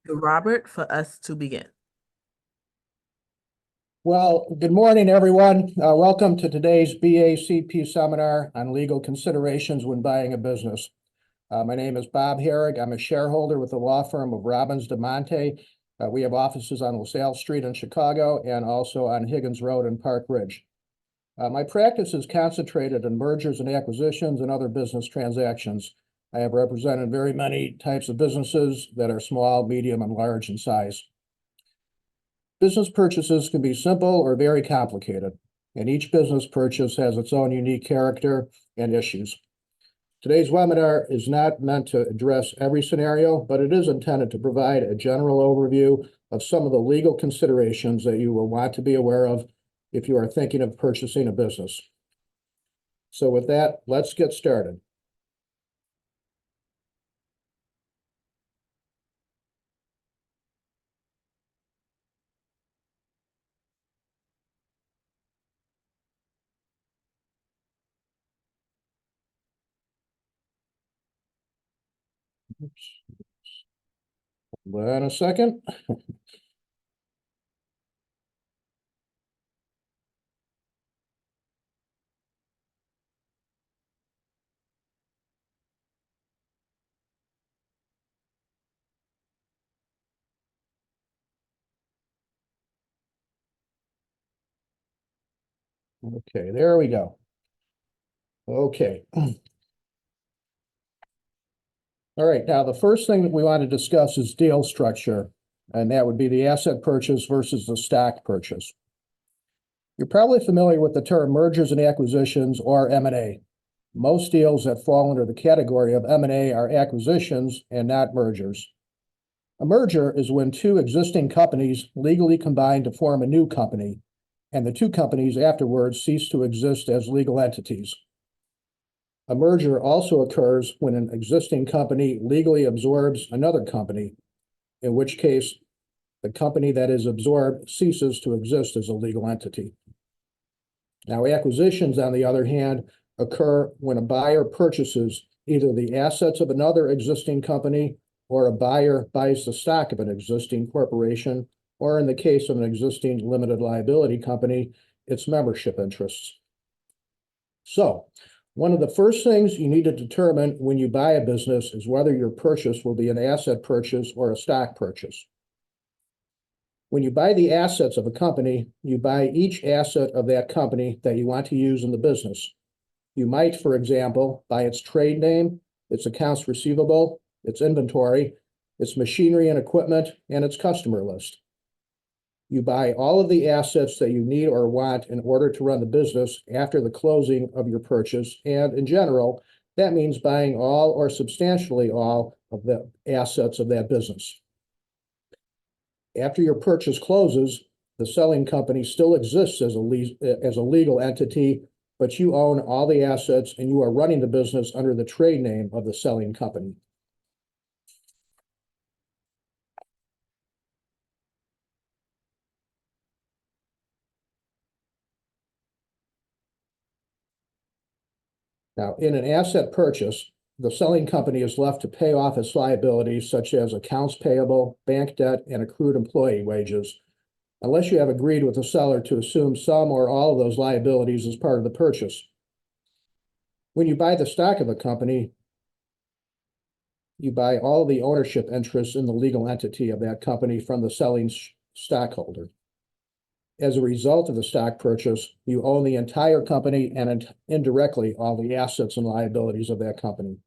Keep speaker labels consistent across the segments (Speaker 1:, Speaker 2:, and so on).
Speaker 1: to Robert for us to begin.
Speaker 2: Well, good morning, everyone. Welcome to today's BACP seminar on legal considerations when buying a business. My name is Bob Harig. I'm a shareholder with the law firm of Robbins, DiMonte. We have offices on LaSalle Street in Chicago and also on Higgins Road in Park Ridge. My practice is concentrated on mergers and acquisitions and other business transactions. I have represented very many types of businesses that are small, medium, and large in size. Business purchases can be simple or very complicated, and each business purchase has its own unique character and issues. Today's webinar is not meant to address every scenario, but it is intended to provide a general overview of some of the legal considerations that you will want to be aware of if you are thinking of purchasing a business. So with that, let's get started. Hold on a second. Okay, there we go. Okay. All right, now the first thing that we want to discuss is deal structure, and that would be the asset purchase versus the stock purchase. You're probably familiar with the term mergers and acquisitions, or M&A. Most deals that fall under the category of M&A are acquisitions and not mergers. A merger is when two existing companies legally combine to form a new company, and the two companies afterwards cease to exist as legal entities. A merger also occurs when an existing company legally absorbs another company, in which case the company that is absorbed ceases to exist as a legal entity. Now, acquisitions, on the other hand, occur when a buyer purchases either the assets of another existing company or a buyer buys the stock of an existing corporation, or in the case of an existing limited liability company, its membership interests. So, one of the first things you need to determine when you buy a business is whether your purchase will be an asset purchase or a stock purchase. When you buy the assets of a company, you buy each asset of that company that you want to use in the business. You might, for example, buy its trade name, its accounts receivable, its inventory, its machinery and equipment, and its customer list. You buy all of the assets that you need or want in order to run the business after the closing of your purchase, and in general, that means buying all or substantially all of the assets of that business. After your purchase closes, the selling company still exists as a legal entity, but you own all the assets and you are running the business under the trade name of the selling company. Now, in an asset purchase, the selling company is left to pay off its liabilities, such as accounts payable, bank debt, and accrued employee wages, unless you have agreed with the seller to assume some or all of those liabilities as part of the purchase. When you buy the stock of a company, you buy all the ownership interests in the legal entity of that company from the selling stockholder. As a result of the stock purchase, you own the entire company and indirectly all the assets and liabilities of that company.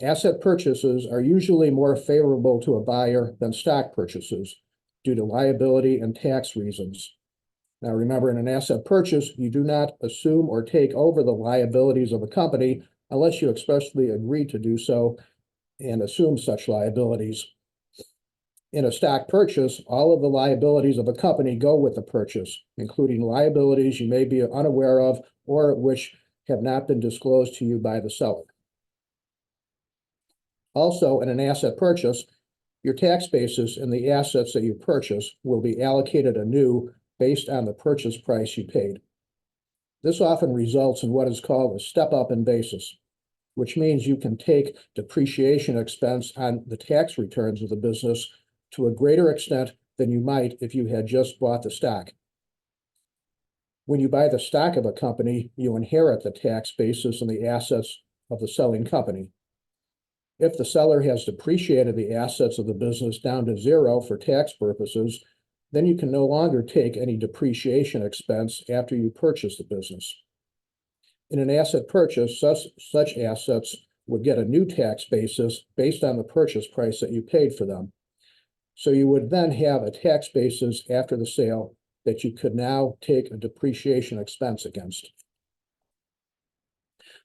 Speaker 2: Asset purchases are usually more favorable to a buyer than stock purchases due to liability and tax reasons. Now, remember, in an asset purchase, you do not assume or take over the liabilities of a company unless you expressly agree to do so and assume such liabilities. In a stock purchase, all of the liabilities of a company go with the purchase, including liabilities you may be unaware of or which have not been disclosed to you by the seller. Also, in an asset purchase, your tax basis in the assets that you purchase will be allocated anew based on the purchase price you paid. This often results in what is called a step-up in basis. which means you can take depreciation expense on the tax returns of the business to a greater extent than you might if you had just bought the stock. When you buy the stock of a company, you inherit the tax basis and the assets of the selling company. If the seller has depreciated the assets of the business down to zero for tax purposes, then you can no longer take any depreciation expense after you purchase the business. In an asset purchase, such assets would get a new tax basis based on the purchase price that you paid for them. So you would then have a tax basis after the sale that you could now take a depreciation expense against.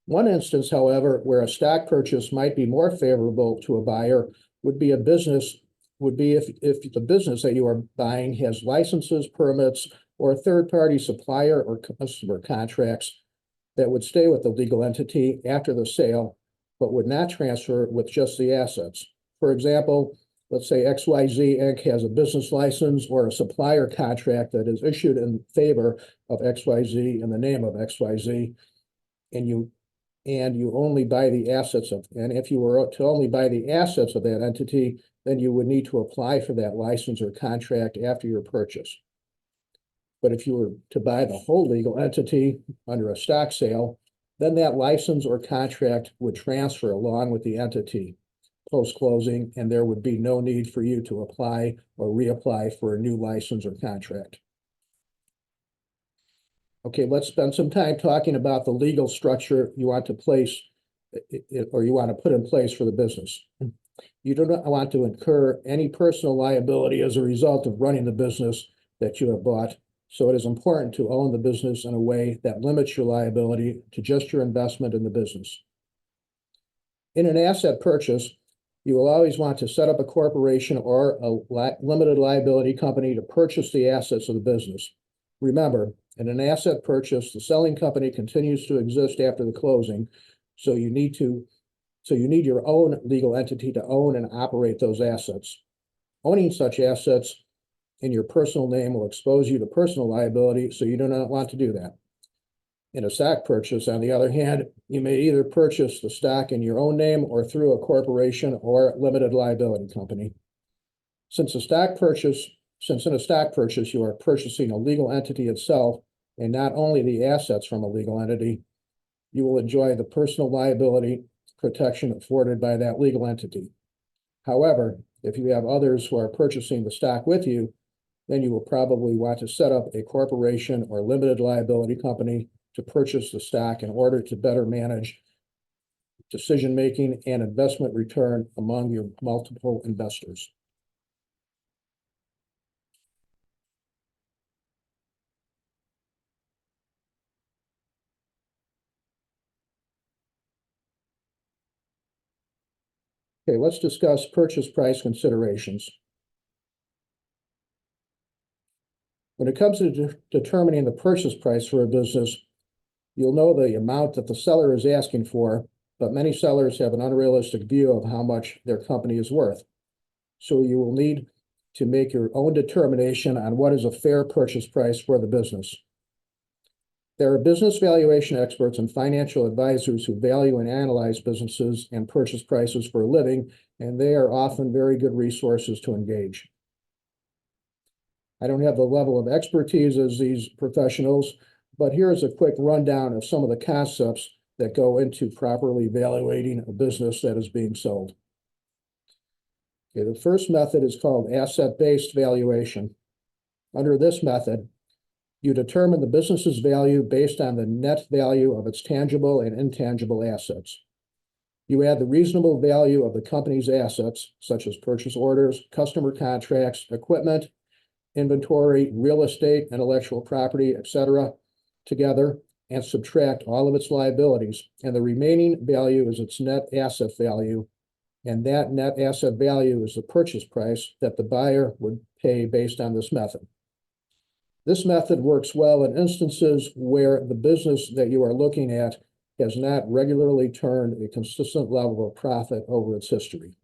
Speaker 2: One instance, however, where a stock purchase might be more favorable to a buyer would be if the business that you are buying has licenses, permits, or a third-party supplier or customer contracts that would stay with the legal entity after the sale, but would not transfer with just the assets. For example, let's say XYZ Inc. has a business license or a supplier contract that is issued in favor of XYZ in the name of XYZ, and you only buy the assets of, and if you were to only buy the assets of that entity, then you would need to apply for that license or contract after your purchase. But if you were to buy the whole legal entity under a stock sale, then that license or contract would transfer along with the entity post-closing, and there would be no need for you to apply or reapply for a new license or contract. Okay, let's spend some time talking about the legal structure you want to place or you want to put in place for the business. You do not want to incur any personal liability as a result of running the business that you have bought, so it is important to own the business in a way that limits your liability to just your investment in the business. In an asset purchase, you will always want to set up a corporation or a limited liability company to purchase the assets of the business. Remember, in an asset purchase, the selling company continues to exist after the closing, so you need your own legal entity to own and operate those assets. Owning such assets in your personal name will expose you to personal liability, so you do not want to do that. In a stock purchase, on the other hand, you may either purchase the stock in your own name or through a corporation or limited liability company. Since in a stock purchase, you are purchasing a legal entity itself and not only the assets from a legal entity, you will enjoy the personal liability protection afforded by that legal entity. However, if you have others who are purchasing the stock with you, then you will probably want to set up a corporation or limited liability company to purchase the stock in order to better manage decision-making and investment return among your multiple investors. Okay, let's discuss purchase price considerations. When it comes to determining the purchase price for a business, you'll know the amount that the seller is asking for, but many sellers have an unrealistic view of how much their company is worth. So you will need to make your own determination on what is a fair purchase price for the business. There are business valuation experts and financial advisors who value and analyze businesses and purchase prices for a living, and they are often very good resources to engage. I don't have the level of expertise as these professionals, but here's a quick rundown of some of the concepts that go into properly evaluating a business that is being sold. Okay, the first method is called asset-based valuation. Under this method, you determine the business's value based on the net value of its tangible and intangible assets. You add the reasonable value of the company's assets, such as purchase orders, customer contracts, equipment, inventory, real estate, intellectual property, etc., together and subtract all of its liabilities, and the remaining value is its net asset value, and that net asset value is the purchase price that the buyer would pay based on this method. This method works well in instances where the business that you are looking at has not regularly turned a consistent level of profit over its history.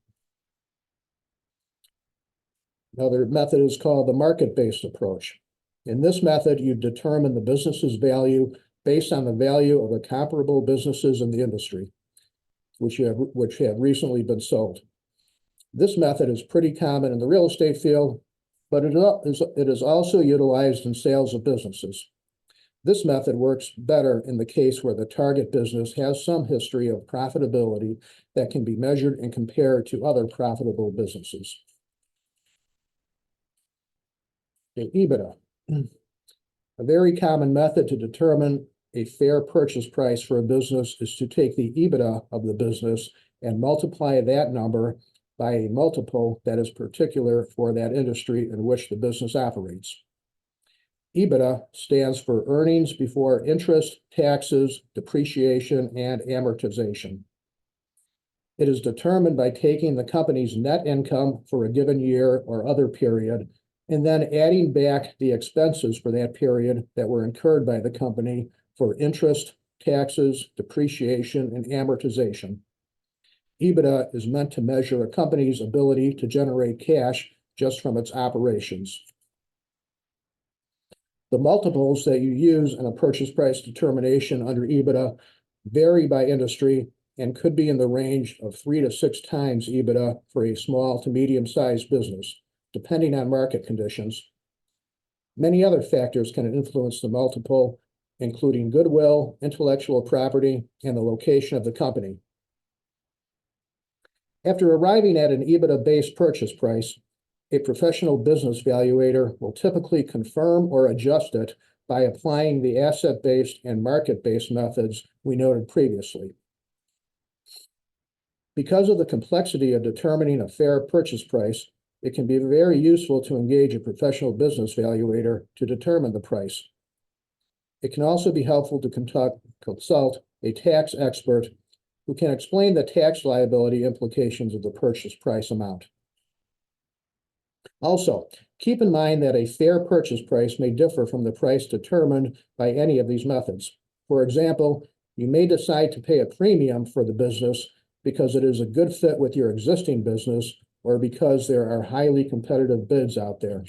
Speaker 2: Another method is called the market-based approach. In this method, you determine the business's value based on the value of the comparable businesses in the industry. which have recently been sold. This method is pretty common in the real estate field, but it is also utilized in sales of businesses. This method works better in the case where the target business has some history of profitability that can be measured and compared to other profitable businesses. Okay, EBITDA. A very common method to determine a fair purchase price for a business is to take the EBITDA of the business and multiply that number by a multiple that is particular for that industry in which the business operates. EBITDA stands for earnings before interest, taxes, depreciation, and amortization. It is determined by taking the company's net income for a given year or other period and then adding back the expenses for that period that were incurred by the company for interest, taxes, depreciation, and amortization. EBITDA is meant to measure a company's ability to generate cash just from its operations. The multiples that you use in a purchase price determination under EBITDA vary by industry and could be in the range of 3 to 6 times EBITDA for a small to medium-sized business, depending on market conditions. Many other factors can influence the multiple, including goodwill, intellectual property, and the location of the company. After arriving at an EBITDA-based purchase price, a professional business valuator will typically confirm or adjust it by applying the asset-based and market-based methods we noted previously. Because of the complexity of determining a fair purchase price, it can be very useful to engage a professional business valuator to determine the price. It can also be helpful to consult a tax expert who can explain the tax liability implications of the purchase price amount. Also, keep in mind that a fair purchase price may differ from the price determined by any of these methods. For example, you may decide to pay a premium for the business because it is a good fit with your existing business or because there are highly competitive bids out there.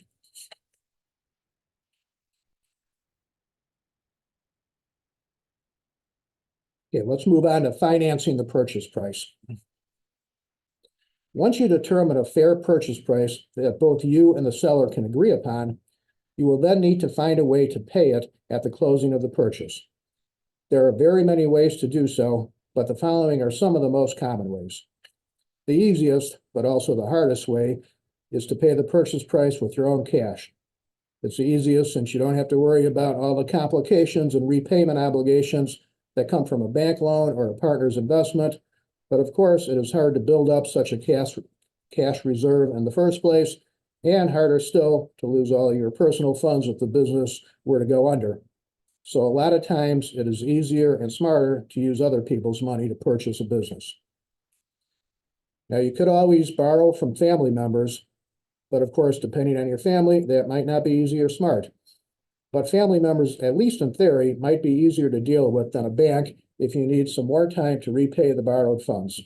Speaker 2: Okay, let's move on to financing the purchase price. Once you determine a fair purchase price that both you and the seller can agree upon, you will then need to find a way to pay it at the closing of the purchase. There are very many ways to do so, but the following are some of the most common ways. The easiest, but also the hardest way, is to pay the purchase price with your own cash. It's the easiest since you don't have to worry about all the complications and repayment obligations that come from a bank loan or a partner's investment. But of course, it is hard to build up such a cash reserve in the first place, and harder still to lose all of your personal funds if the business were to go under. So a lot of times it is easier and smarter to use other people's money to purchase a business. Now, you could always borrow from family members, but of course, depending on your family, that might not be easy or smart. But family members, at least in theory, might be easier to deal with than a bank if you need some more time to repay the borrowed funds.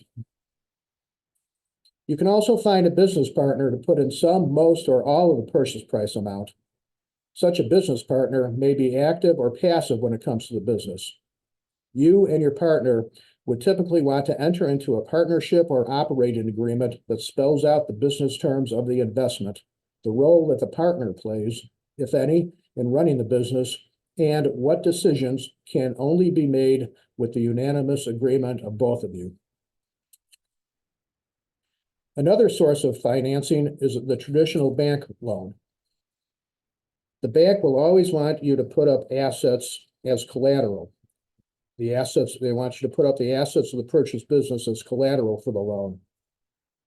Speaker 2: You can also find a business partner to put in some, most, or all of the purchase price amount. Such a business partner may be active or passive when it comes to the business. You and your partner would typically want to enter into a partnership or operating agreement that spells out the business terms of the investment, the role that the partner plays, if any, in running the business, and what decisions can only be made with the unanimous agreement of both of you. Another source of financing is the traditional bank loan. The bank will always want you to put up assets as collateral. They want you to put up the assets of the purchase business as collateral for the loan.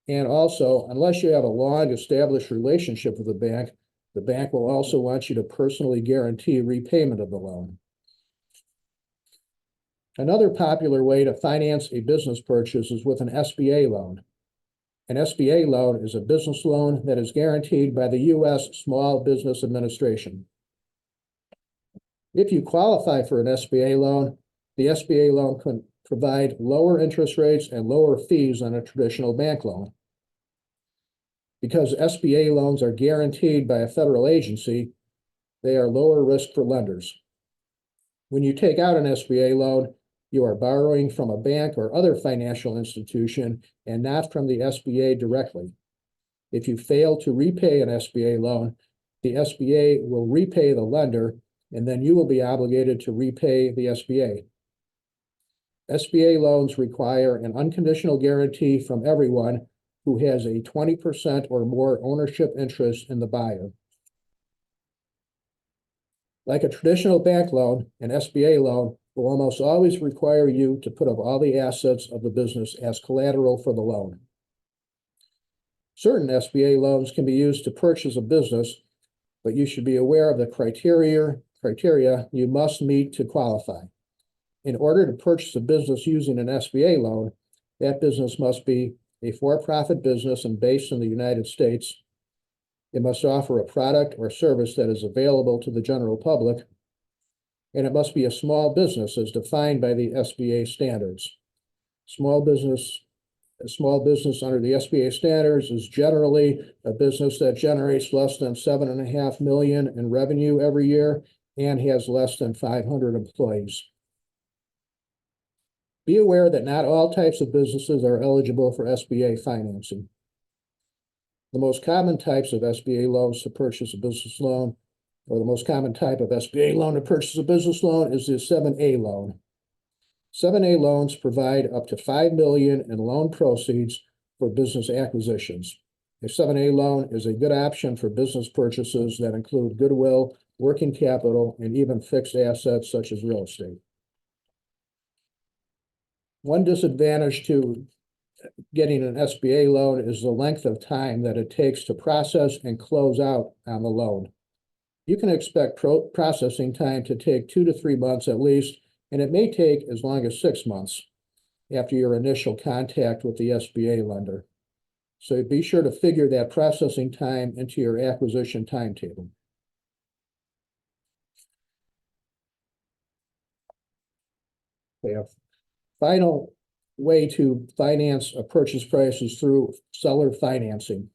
Speaker 2: And also, unless you have a long established relationship with the bank will also want you to personally guarantee repayment of the loan. Another popular way to finance a business purchase is with an SBA loan. An SBA loan is a business loan that is guaranteed by the U.S. Small Business Administration. If you qualify for an SBA loan, the SBA loan can provide lower interest rates and lower fees than a traditional bank loan. Because SBA loans are guaranteed by a federal agency, they are lower risk for lenders. When you take out an SBA loan, you are borrowing from a bank or other financial institution and not from the SBA directly. If you fail to repay an SBA loan, the SBA will repay the lender, and then you will be obligated to repay the SBA. SBA loans require an unconditional guarantee from everyone who has a 20% or more ownership interest in the buyer. Like a traditional bank loan, an SBA loan will almost always require you to put up all the assets of the business as collateral for the loan. Certain SBA loans can be used to purchase a business, but you should be aware of the criteria you must meet to qualify. In order to purchase a business using an SBA loan, that business must be a for-profit business and based in the United States. It must offer a product or service that is available to the general public, and it must be a small business as defined by the SBA standards. Small business under the SBA standards is generally a business that generates less than $7.5 million in revenue every year and has less than 500 employees. Be aware that not all types of businesses are eligible for SBA financing. The most common types of SBA loans to purchase a business loan, or the most common type of SBA loan to purchase a business loan, is the 7A loan. 7A loans provide up to $5 million in loan proceeds for business acquisitions. A 7A loan is a good option for business purchases that include goodwill, working capital, and even fixed assets such as real estate. One disadvantage to getting an SBA loan is the length of time that it takes to process and close out on the loan. You can expect processing time to take 2 to 3 months at least, and it may take as long as 6 months after your initial contact with the SBA lender. So be sure to figure that processing time into your acquisition timetable. Okay, a final way to finance a purchase price is through seller financing.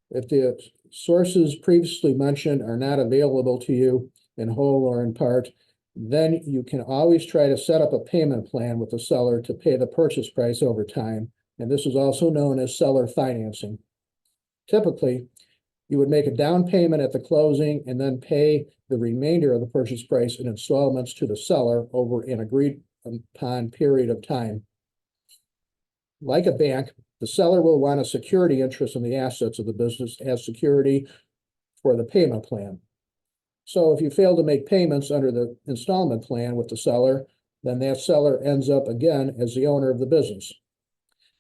Speaker 2: If the sources previously mentioned are not available to you in whole or in part, then you can always try to set up a payment plan with the seller to pay the purchase price over time, and this is also known as seller financing. Typically, you would make a down payment at the closing and then pay the remainder of the purchase price in installments to the seller over an agreed upon period of time. Like a bank, the seller will want a security interest in the assets of the business as security for the payment plan. So if you fail to make payments under the installment plan with the seller, then that seller ends up again as the owner of the business.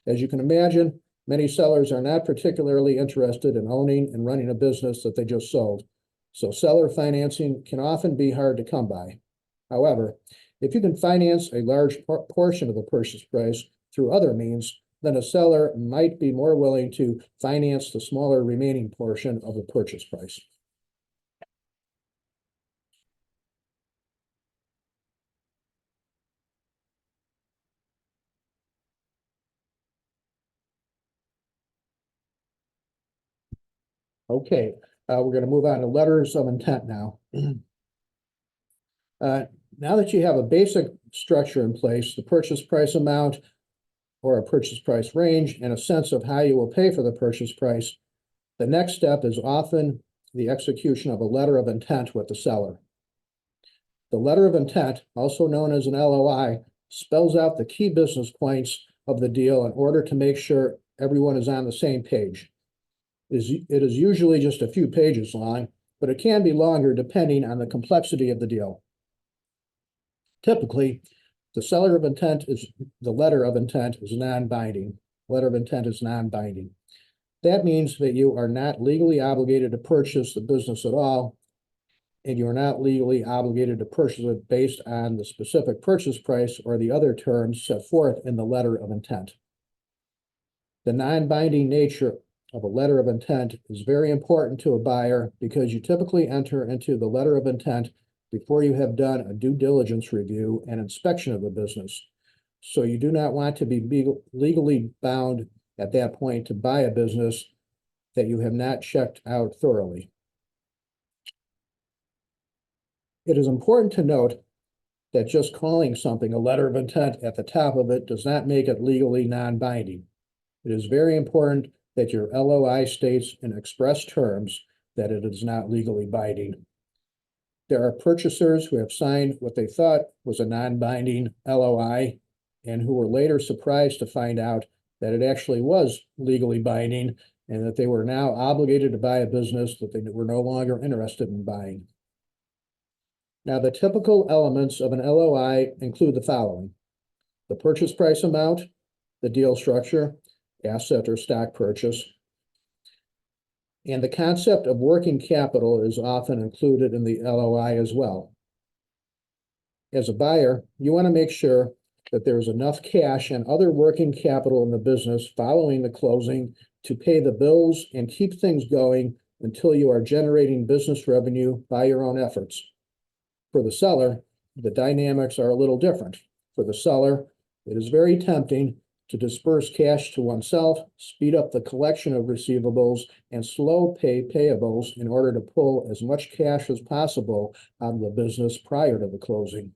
Speaker 2: As you can imagine, many sellers are not particularly interested in owning and running a business that they just sold. So seller financing can often be hard to come by. However, if you can finance a large portion of the purchase price through other means, then a seller might be more willing to finance the smaller remaining portion of the purchase price. Okay, we're going to move on to letters of intent now. Now that you have a basic structure in place, the purchase price amount or a purchase price range, and a sense of how you will pay for the purchase price, the next step is often the execution of a letter of intent with the seller. The letter of intent, also known as an LOI, spells out the key business points of the deal in order to make sure everyone is on the same page. It is usually just a few pages long, but it can be longer depending on the complexity of the deal. Typically, the letter of intent is non-binding. Letter of intent is non-binding. That means that you are not legally obligated to purchase the business at all, and you are not legally obligated to purchase it based on the specific purchase price or the other terms set forth in the letter of intent. The non-binding nature of a letter of intent is very important to a buyer because you typically enter into the letter of intent before you have done a due diligence review and inspection of the business. So you do not want to be legally bound at that point to buy a business that you have not checked out thoroughly. It is important to note that just calling something a letter of intent at the top of it does not make it legally non-binding. It is very important that your LOI states in express terms that it is not legally binding. There are purchasers who have signed what they thought was a non-binding LOI and who were later surprised to find out that it actually was legally binding and that they were now obligated to buy a business that they were no longer interested in buying. Now, the typical elements of an LOI include the following: the purchase price amount, the deal structure, asset or stock purchase, and the concept of working capital is often included in the LOI as well. As a buyer, you want to make sure that there's enough cash and other working capital in the business following the closing to pay the bills and keep things going until you are generating business revenue by your own efforts. For the seller, the dynamics are a little different. For the seller, it is very tempting to disperse cash to oneself, speed up the collection of receivables, and slow pay payables in order to pull as much cash as possible out of the business prior to the closing.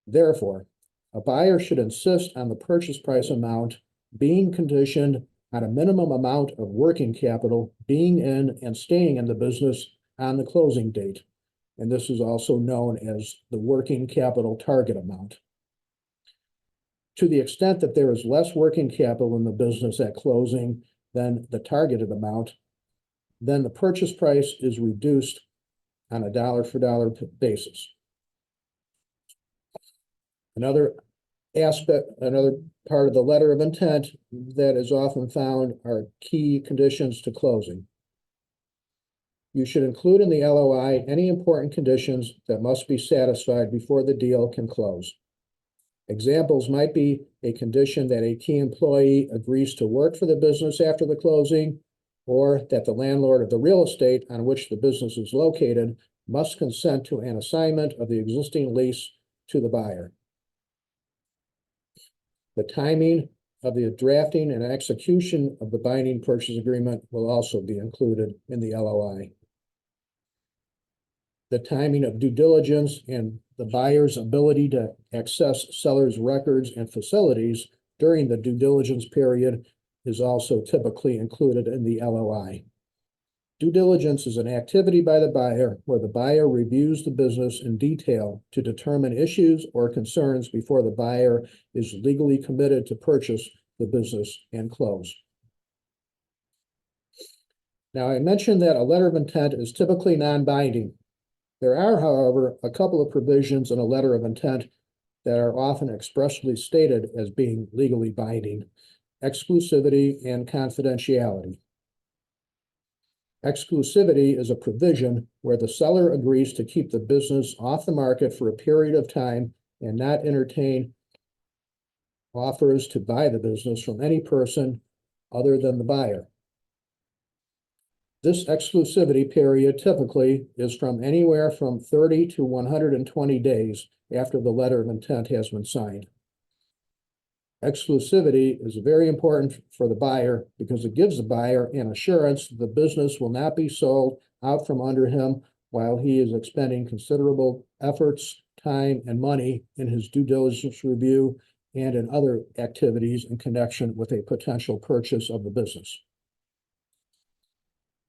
Speaker 2: Therefore, a buyer should insist on the purchase price amount being conditioned on a minimum amount of working capital being in and staying in the business on the closing date. And this is also known as the working capital target amount. To the extent that there is less working capital in the business at closing than the targeted amount, then the purchase price is reduced on a dollar-for-dollar basis. Another part of the letter of intent that is often found are key conditions to closing. You should include in the LOI any important conditions that must be satisfied before the deal can close. Examples might be a condition that a key employee agrees to work for the business after the closing, or that the landlord of the real estate on which the business is located must consent to an assignment of the existing lease to the buyer. The timing of the drafting and execution of the binding purchase agreement will also be included in the LOI. The timing of due diligence and the buyer's ability to access seller's records and facilities during the due diligence period is also typically included in the LOI. Due diligence is an activity by the buyer where the buyer reviews the business in detail to determine issues or concerns before the buyer is legally committed to purchase the business and close. Now, I mentioned that a letter of intent is typically non-binding. There are, however, a couple of provisions in a letter of intent that are often expressly stated as being legally binding: exclusivity and confidentiality. Exclusivity is a provision where the seller agrees to keep the business off the market for a period of time and not entertain offers to buy the business from any person other than the buyer. This exclusivity period typically is from anywhere from 30 to 120 days after the letter of intent has been signed. Exclusivity is very important for the buyer because it gives the buyer an assurance that the business will not be sold out from under him while he is expending considerable efforts, time, and money in his due diligence review and in other activities in connection with a potential purchase of the business.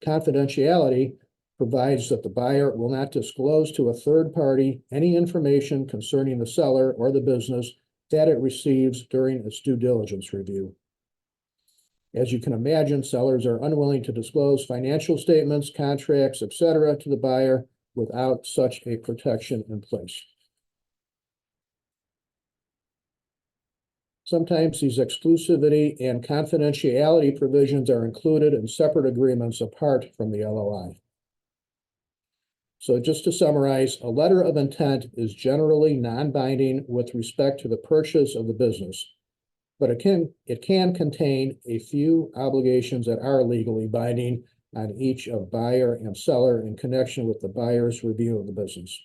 Speaker 2: Confidentiality provides that the buyer will not disclose to a third party any information concerning the seller or the business that it receives during its due diligence review. As you can imagine, sellers are unwilling to disclose financial statements, contracts, etc. to the buyer without such a protection in place. Sometimes these exclusivity and confidentiality provisions are included in separate agreements apart from the LOI. So just to summarize, a letter of intent is generally non-binding with respect to the purchase of the business, but it can contain a few obligations that are legally binding on each of buyer and seller in connection with the buyer's review of the business.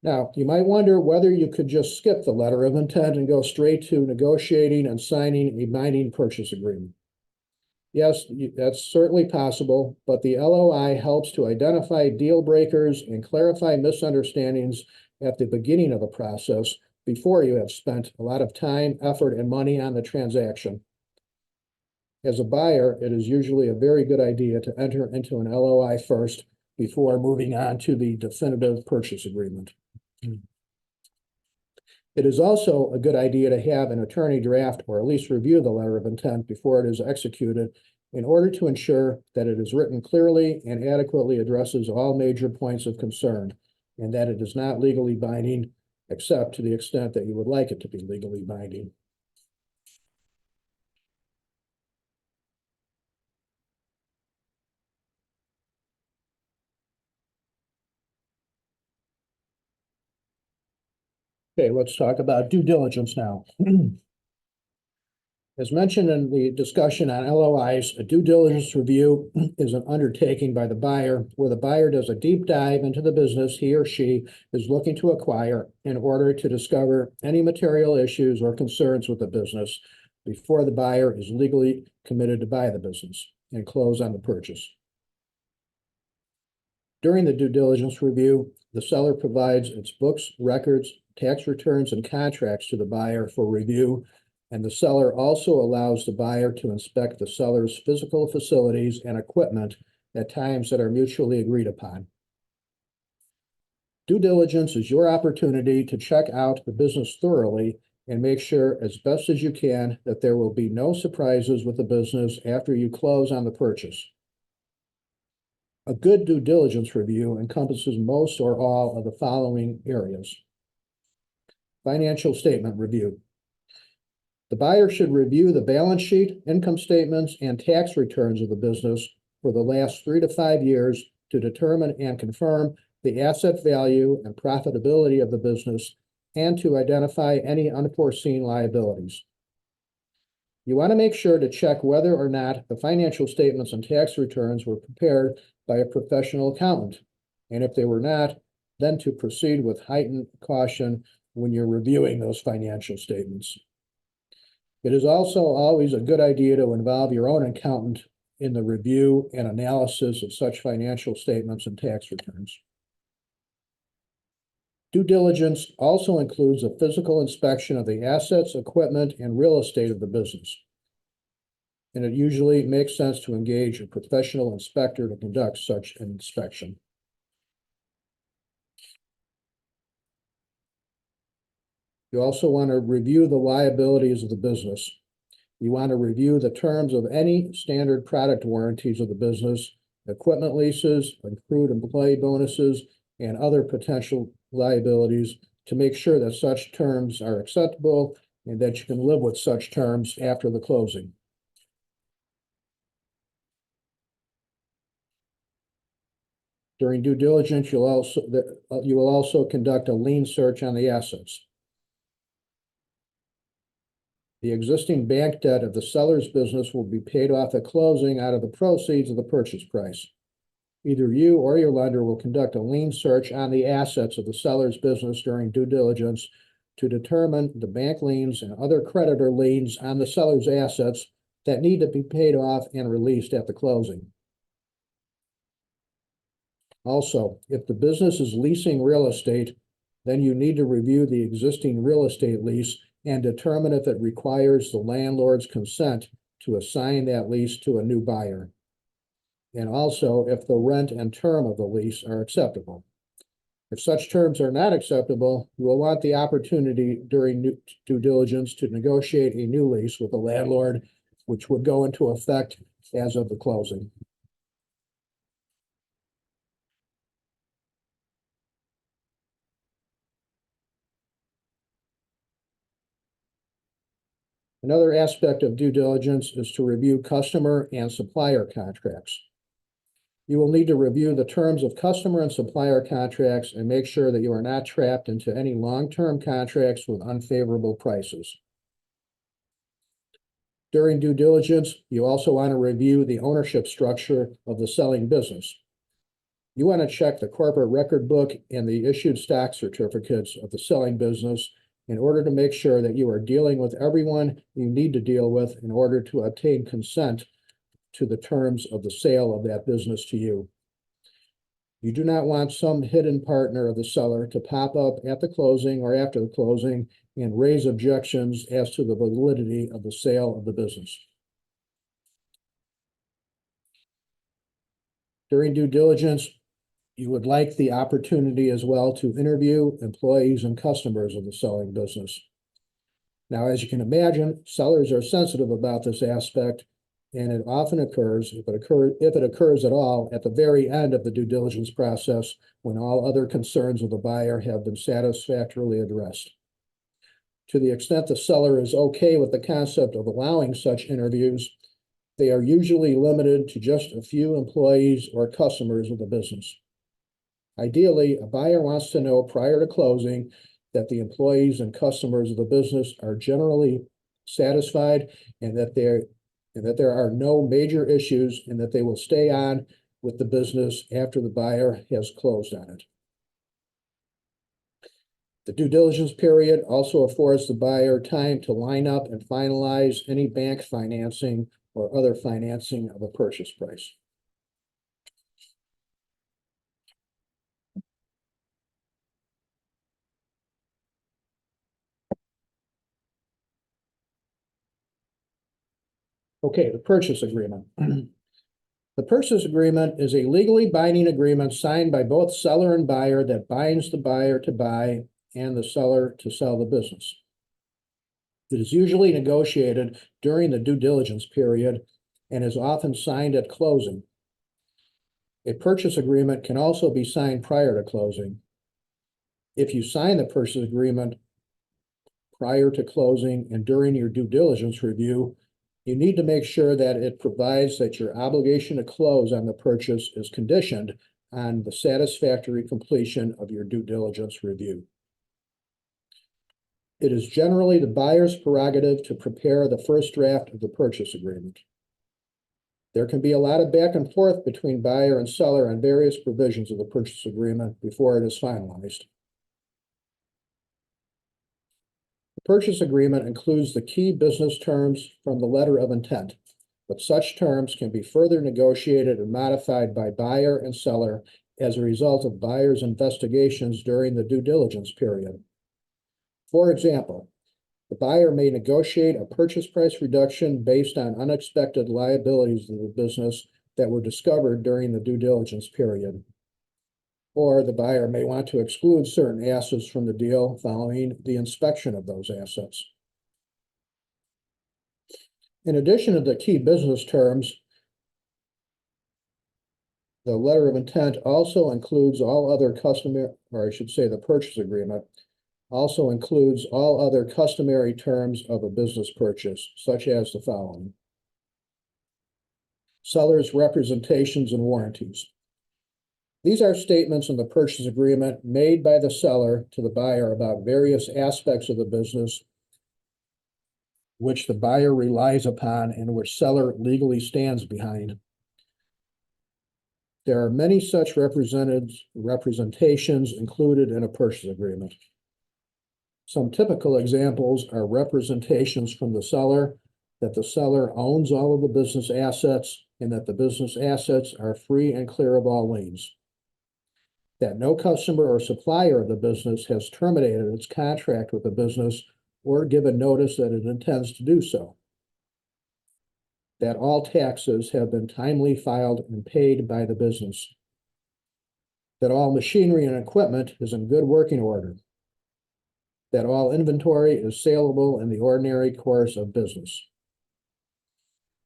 Speaker 2: Now, you might wonder whether you could just skip the letter of intent and go straight to negotiating and signing a binding purchase agreement. Yes, that's certainly possible, but the LOI helps to identify deal breakers and clarify misunderstandings at the beginning of the process before you have spent a lot of time, effort, and money on the transaction. As a buyer, it is usually a very good idea to enter into an LOI first before moving on to the definitive purchase agreement. It is also a good idea to have an attorney draft or at least review the letter of intent before it is executed in order to ensure that it is written clearly and adequately addresses all major points of concern and that it is not legally binding except to the extent that you would like it to be legally binding. Okay, let's talk about due diligence now. As mentioned in the discussion on LOIs, a due diligence review is an undertaking by the buyer where the buyer does a deep dive into the business he or she is looking to acquire in order to discover any material issues or concerns with the business before the buyer is legally committed to buy the business and close on the purchase. During the due diligence review, the seller provides its books, records, tax returns, and contracts to the buyer for review, and the seller also allows the buyer to inspect the seller's physical facilities and equipment at times that are mutually agreed upon. Due diligence is your opportunity to check out the business thoroughly and make sure as best as you can that there will be no surprises with the business after you close on the purchase. A good due diligence review encompasses most or all of the following areas. Financial statement review. The buyer should review the balance sheet, income statements, and tax returns of the business for the last 3 to 5 years to determine and confirm the asset value and profitability of the business and to identify any unforeseen liabilities. You want to make sure to check whether or not the financial statements and tax returns were prepared by a professional accountant. And if they were not, then to proceed with heightened caution when you're reviewing those financial statements. It is also always a good idea to involve your own accountant in the review and analysis of such financial statements and tax returns. Due diligence also includes a physical inspection of the assets, equipment, and real estate of the business. And it usually makes sense to engage a professional inspector to conduct such an inspection. You also want to review the liabilities of the business. You want to review the terms of any standard product warranties of the business, equipment leases, accrued employee bonuses, and other potential liabilities to make sure that such terms are acceptable and that you can live with such terms after the closing. During due diligence, you will also conduct a lien search on the assets. The existing bank debt of the seller's business will be paid off at closing out of the proceeds of the purchase price. Either you or your lender will conduct a lien search on the assets of the seller's business during due diligence to determine the bank liens and other creditor liens on the seller's assets that need to be paid off and released at the closing. Also, if the business is leasing real estate, then you need to review the existing real estate lease and determine if it requires the landlord's consent to assign that lease to a new buyer. And also if the rent and term of the lease are acceptable. If such terms are not acceptable, you will want the opportunity during due diligence to negotiate a new lease with the landlord, which would go into effect as of the closing. Another aspect of due diligence is to review customer and supplier contracts. You will need to review the terms of customer and supplier contracts and make sure that you are not trapped into any long-term contracts with unfavorable prices. During due diligence, you also want to review the ownership structure of the selling business. You want to check the corporate record book and the issued stock certificates of the selling business in order to make sure that you are dealing with everyone you need to deal with in order to obtain consent to the terms of the sale of that business to you. You do not want some hidden partner of the seller to pop up at the closing or after the closing and raise objections as to the validity of the sale of the business. During due diligence, you would like the opportunity as well to interview employees and customers of the selling business. Now, as you can imagine, sellers are sensitive about this aspect, and it often occurs, if it occurs at all, at the very end of the due diligence process when all other concerns of the buyer have been satisfactorily addressed. To the extent the seller is okay with the concept of allowing such interviews, they are usually limited to just a few employees or customers of the business. Ideally, a buyer wants to know prior to closing that the employees and customers of the business are generally satisfied and that there are no major issues and that they will stay on with the business after the buyer has closed on it. The due diligence period also affords the buyer time to line up and finalize any bank financing or other financing of a purchase price. Okay, the purchase agreement. The purchase agreement is a legally binding agreement signed by both seller and buyer that binds the buyer to buy and the seller to sell the business. It is usually negotiated during the due diligence period and is often signed at closing. A purchase agreement can also be signed prior to closing. If you sign the purchase agreement prior to closing and during your due diligence review, you need to make sure that it provides that your obligation to close on the purchase is conditioned on the satisfactory completion of your due diligence review. It is generally the buyer's prerogative to prepare the first draft of the purchase agreement. There can be a lot of back and forth between buyer and seller on various provisions of the purchase agreement before it is finalized. The purchase agreement includes the key business terms from the letter of intent, but such terms can be further negotiated and modified by buyer and seller as a result of buyer's investigations during the due diligence period. For example, the buyer may negotiate a purchase price reduction based on unexpected liabilities of the business that were discovered during the due diligence period. Or the buyer may want to exclude certain assets from the deal following the inspection of those assets. In addition to the key business terms, the letter of intent also includes all other the purchase agreement also includes all other customary terms of a business purchase, such as the following: seller's representations and warranties. These are statements in the purchase agreement made by the seller to the buyer about various aspects of the business which the buyer relies upon and which seller legally stands behind. There are many such representations included in a purchase agreement. Some typical examples are representations from the seller that the seller owns all of the business assets and that the business assets are free and clear of all liens, that no customer or supplier of the business has terminated its contract with the business or given notice that it intends to do so, that all taxes have been timely filed and paid by the business, that all machinery and equipment is in good working order, that all inventory is saleable in the ordinary course of business,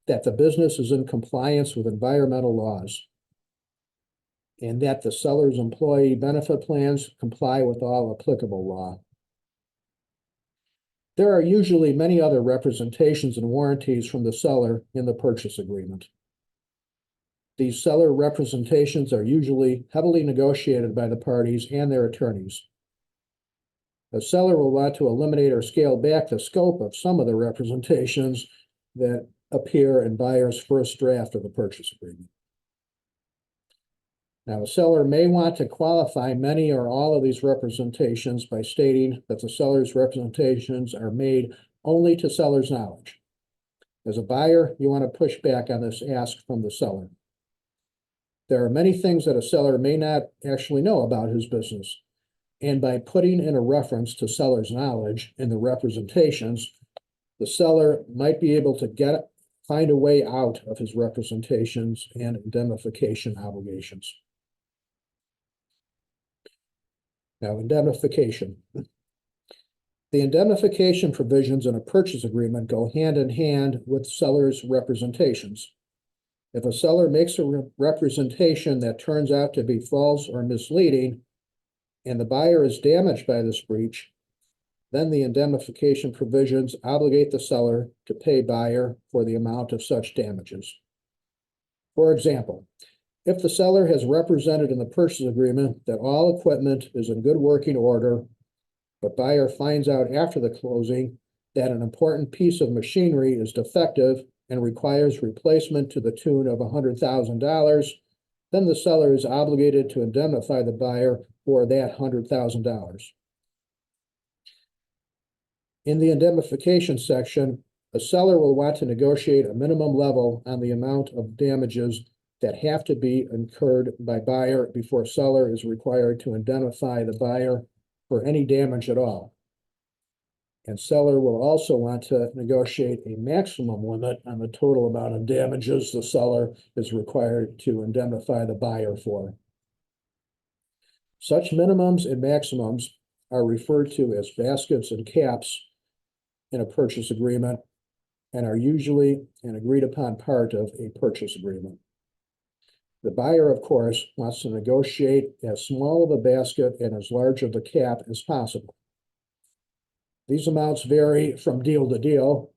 Speaker 2: that the business is in compliance with environmental laws, and that the seller's employee benefit plans comply with all applicable law. There are usually many other representations and warranties from the seller in the purchase agreement. These seller representations are usually heavily negotiated by the parties and their attorneys. The seller will want to eliminate or scale back the scope of some of the representations that appear in buyer's first draft of the purchase agreement. Now, a seller may want to qualify many or all of these representations by stating that the seller's representations are made only to seller's knowledge. As a buyer, you want to push back on this ask from the seller. There are many things that a seller may not actually know about his business, and by putting in a reference to seller's knowledge in the representations, the seller might be able to find a way out of his representations and indemnification obligations. Now, indemnification. The indemnification provisions in a purchase agreement go hand in hand with seller's representations. If a seller makes a representation that turns out to be false or misleading, and the buyer is damaged by this breach, then the indemnification provisions obligate the seller to pay buyer for the amount of such damages. For example, if the seller has represented in the purchase agreement that all equipment is in good working order, but buyer finds out after the closing that an important piece of machinery is defective and requires replacement to the tune of $100,000, then the seller is obligated to indemnify the buyer for that $100,000. In the indemnification section, a seller will want to negotiate a minimum level on the amount of damages that have to be incurred by buyer before seller is required to indemnify the buyer for any damage at all. And seller will also want to negotiate a maximum limit on the total amount of damages the seller is required to indemnify the buyer for. Such minimums and maximums are referred to as baskets and caps in a purchase agreement and are usually an agreed upon part of a purchase agreement. The buyer, of course, wants to negotiate as small of a basket and as large of a cap as possible. These amounts vary from deal to deal,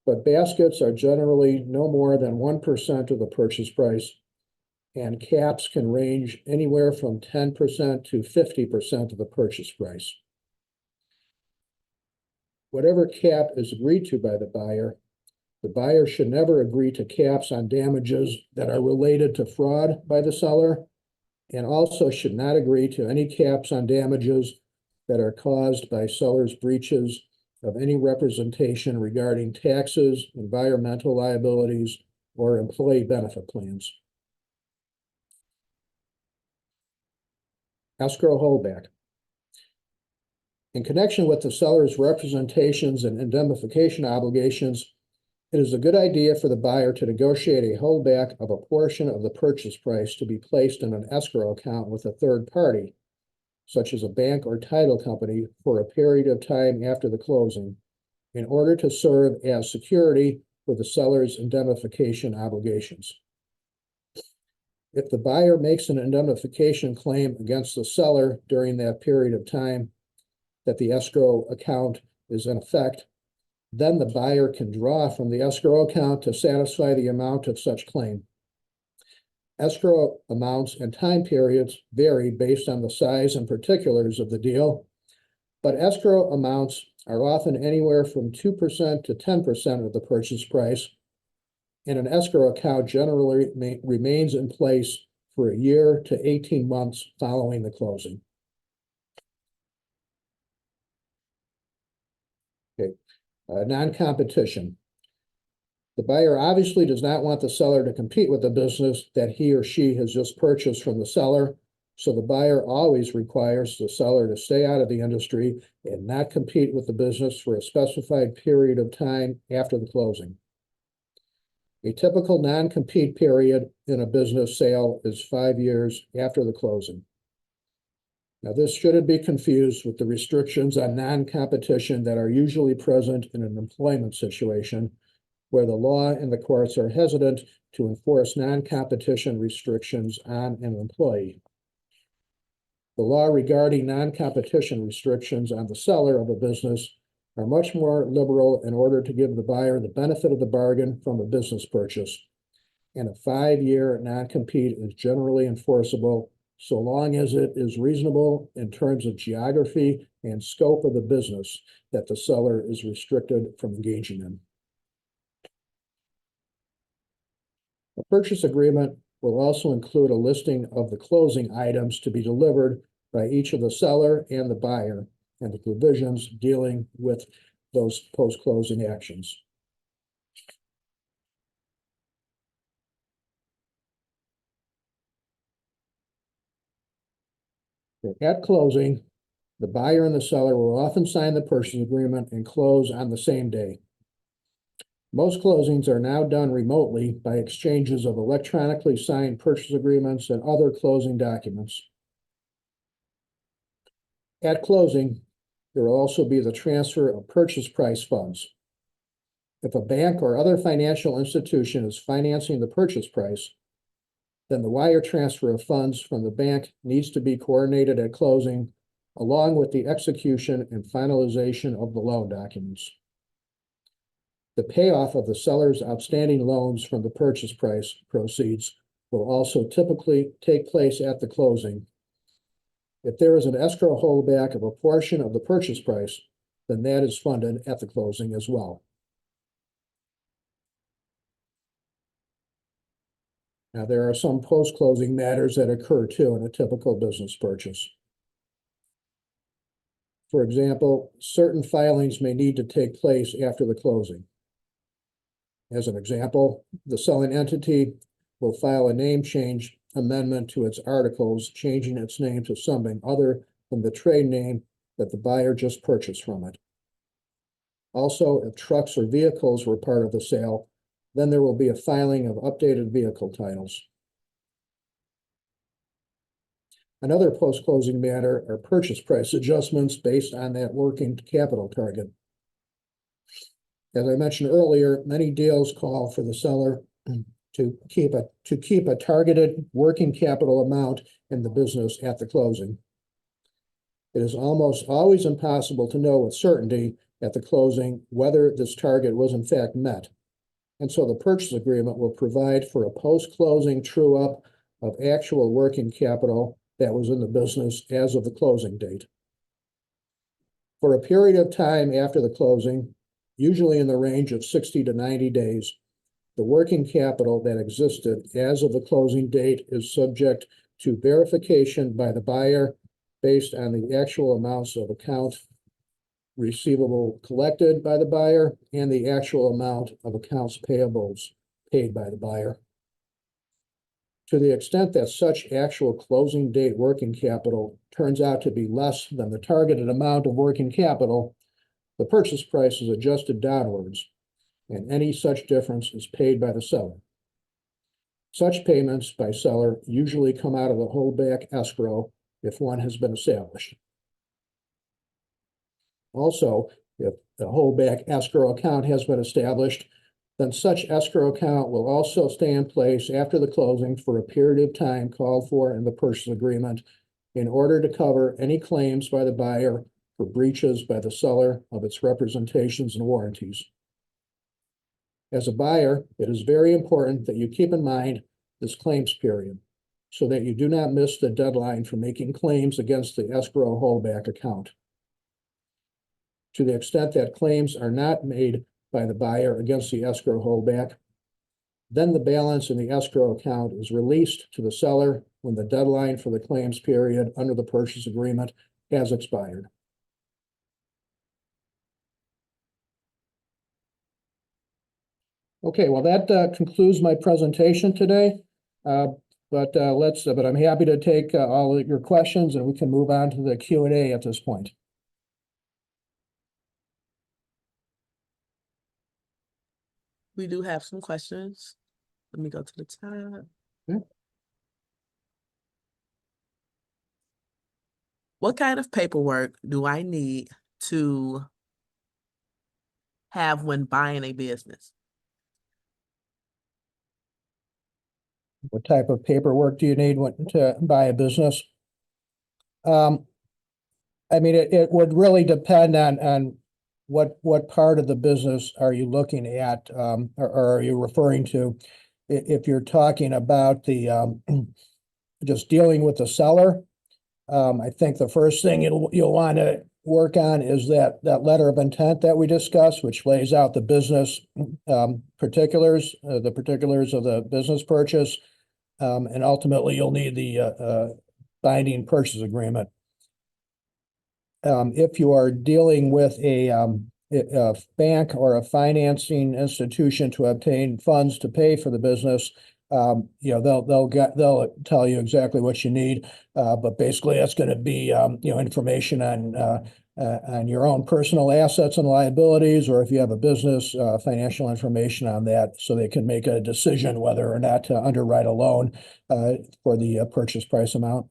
Speaker 2: but baskets are generally no more than 1% of the purchase price, and caps can range anywhere from 10% to 50% of the purchase price. Whatever cap is agreed to by the buyer should never agree to caps on damages that are related to fraud by the seller, and also should not agree to any caps on damages that are caused by seller's breaches of any representation regarding taxes, environmental liabilities, or employee benefit plans. Escrow holdback. In connection with the seller's representations and indemnification obligations, it is a good idea for the buyer to negotiate a holdback of a portion of the purchase price to be placed in an escrow account with a third party, such as a bank or title company, for a period of time after the closing, in order to serve as security for the seller's indemnification obligations. If the buyer makes an indemnification claim against the seller during that period of time that the escrow account is in effect, then the buyer can draw from the escrow account to satisfy the amount of such claim. Escrow amounts and time periods vary based on the size and particulars of the deal, but escrow amounts are often anywhere from 2% to 10% of the purchase price, and an escrow account generally remains in place for a year to 18 months following the closing. Okay. Non-competition. The buyer obviously does not want the seller to compete with the business that he or she has just purchased from the seller, so the buyer always requires the seller to stay out of the industry and not compete with the business for a specified period of time after the closing. A typical non-compete period in a business sale is 5 years after the closing. Now, this shouldn't be confused with the restrictions on non-competition that are usually present in an employment situation, where the law and the courts are hesitant to enforce non-competition restrictions on an employee. The law regarding non-competition restrictions on the seller of a business are much more liberal in order to give the buyer the benefit of the bargain from a business purchase, and a 5-year non-compete is generally enforceable so long as it is reasonable in terms of geography and scope of the business that the seller is restricted from engaging in. A purchase agreement will also include a listing of the closing items to be delivered by each of the seller and the buyer, and the provisions dealing with those post-closing actions. At closing, the buyer and the seller will often sign the purchase agreement and close on the same day. Most closings are now done remotely by exchanges of electronically signed purchase agreements and other closing documents. At closing, there will also be the transfer of purchase price funds. If a bank or other financial institution is financing the purchase price, then the wire transfer of funds from the bank needs to be coordinated at closing, along with the execution and finalization of the loan documents. The payoff of the seller's outstanding loans from the purchase price proceeds will also typically take place at the closing. If there is an escrow holdback of a portion of the purchase price, then that is funded at the closing as well. Now, there are some post-closing matters that occur too in a typical business purchase. For example, certain filings may need to take place after the closing. As an example, the selling entity will file a name change amendment to its articles, changing its name to something other than the trade name that the buyer just purchased from it. Also, if trucks or vehicles were part of the sale, then there will be a filing of updated vehicle titles. Another post-closing matter are purchase price adjustments based on that working capital target. As I mentioned earlier, many deals call for the seller to keep a targeted working capital amount in the business at the closing. It is almost always impossible to know with certainty at the closing whether this target was in fact met. And so the purchase agreement will provide for a post-closing true-up of actual working capital that was in the business as of the closing date. For a period of time after the closing, usually in the range of 60 to 90 days, the working capital that existed as of the closing date is subject to verification by the buyer based on the actual amounts of account receivable collected by the buyer and the actual amount of accounts payables paid by the buyer. To the extent that such actual closing date working capital turns out to be less than the targeted amount of working capital, the purchase price is adjusted downwards, and any such difference is paid by the seller. Such payments by seller usually come out of the holdback escrow if one has been established. Also, if the holdback escrow account has been established, then such escrow account will also stay in place after the closing for a period of time called for in the purchase agreement in order to cover any claims by the buyer for breaches by the seller of its representations and warranties. As a buyer, it is very important that you keep in mind this claims period so that you do not miss the deadline for making claims against the escrow holdback account. To the extent that claims are not made by the buyer against the escrow holdback, then the balance in the escrow account is released to the seller when the deadline for the claims period under the purchase agreement has expired. Okay, well, that concludes my presentation today. But I'm happy to take all of your questions, and we can move on to the Q&A at this point.
Speaker 1: We do have some questions. Let me go to the tab.
Speaker 2: Yeah.
Speaker 1: What kind of paperwork do I need to have when buying a business?
Speaker 2: What type of paperwork do you need to buy a business? I mean, it would really depend on what part of the business are you looking at, or are you referring to? If you're talking about the just dealing with the seller, I think the first thing you'll want to work on is that letter of intent that we discussed, which lays out the business particulars, the particulars of the business purchase, and ultimately you'll need the binding purchase agreement. If you are dealing with a bank or a financing institution to obtain funds to pay for the business, they'll tell you exactly what you need. But basically that's going to be, information on your own personal assets and liabilities, or if you have a business, financial information on that, so they can make a decision whether or not to underwrite a loan, for the purchase price amount.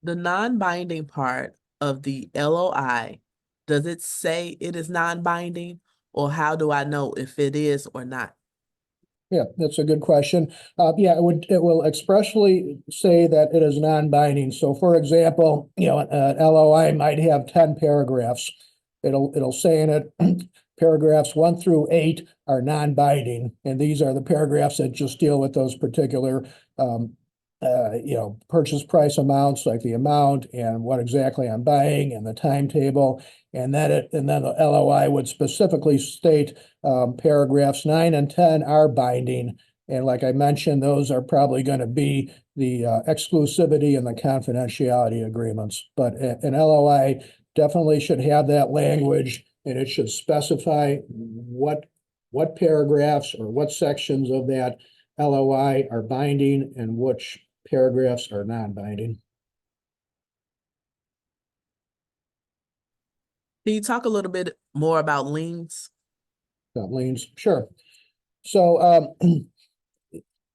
Speaker 1: The non-binding part of the LOI, does it say it is non-binding, or how do I know if it is or not?
Speaker 2: Yeah, that's a good question. It will expressly say that it is non-binding. So for example, an LOI might have 10 paragraphs. It'll say in it, paragraphs 1 through 8 are non-binding, and these are the paragraphs that just deal with those particular purchase price amounts, like the amount and what exactly I'm buying and the timetable. And then the LOI would specifically state paragraphs 9 and 10 are binding. And like I mentioned, those are probably going to be the exclusivity and the confidentiality agreements. But an LOI definitely should have that language, and it should specify what paragraphs or what sections of that LOI are binding and which paragraphs are non-binding.
Speaker 1: Can you talk a little bit more about liens?
Speaker 2: Liens, sure. So,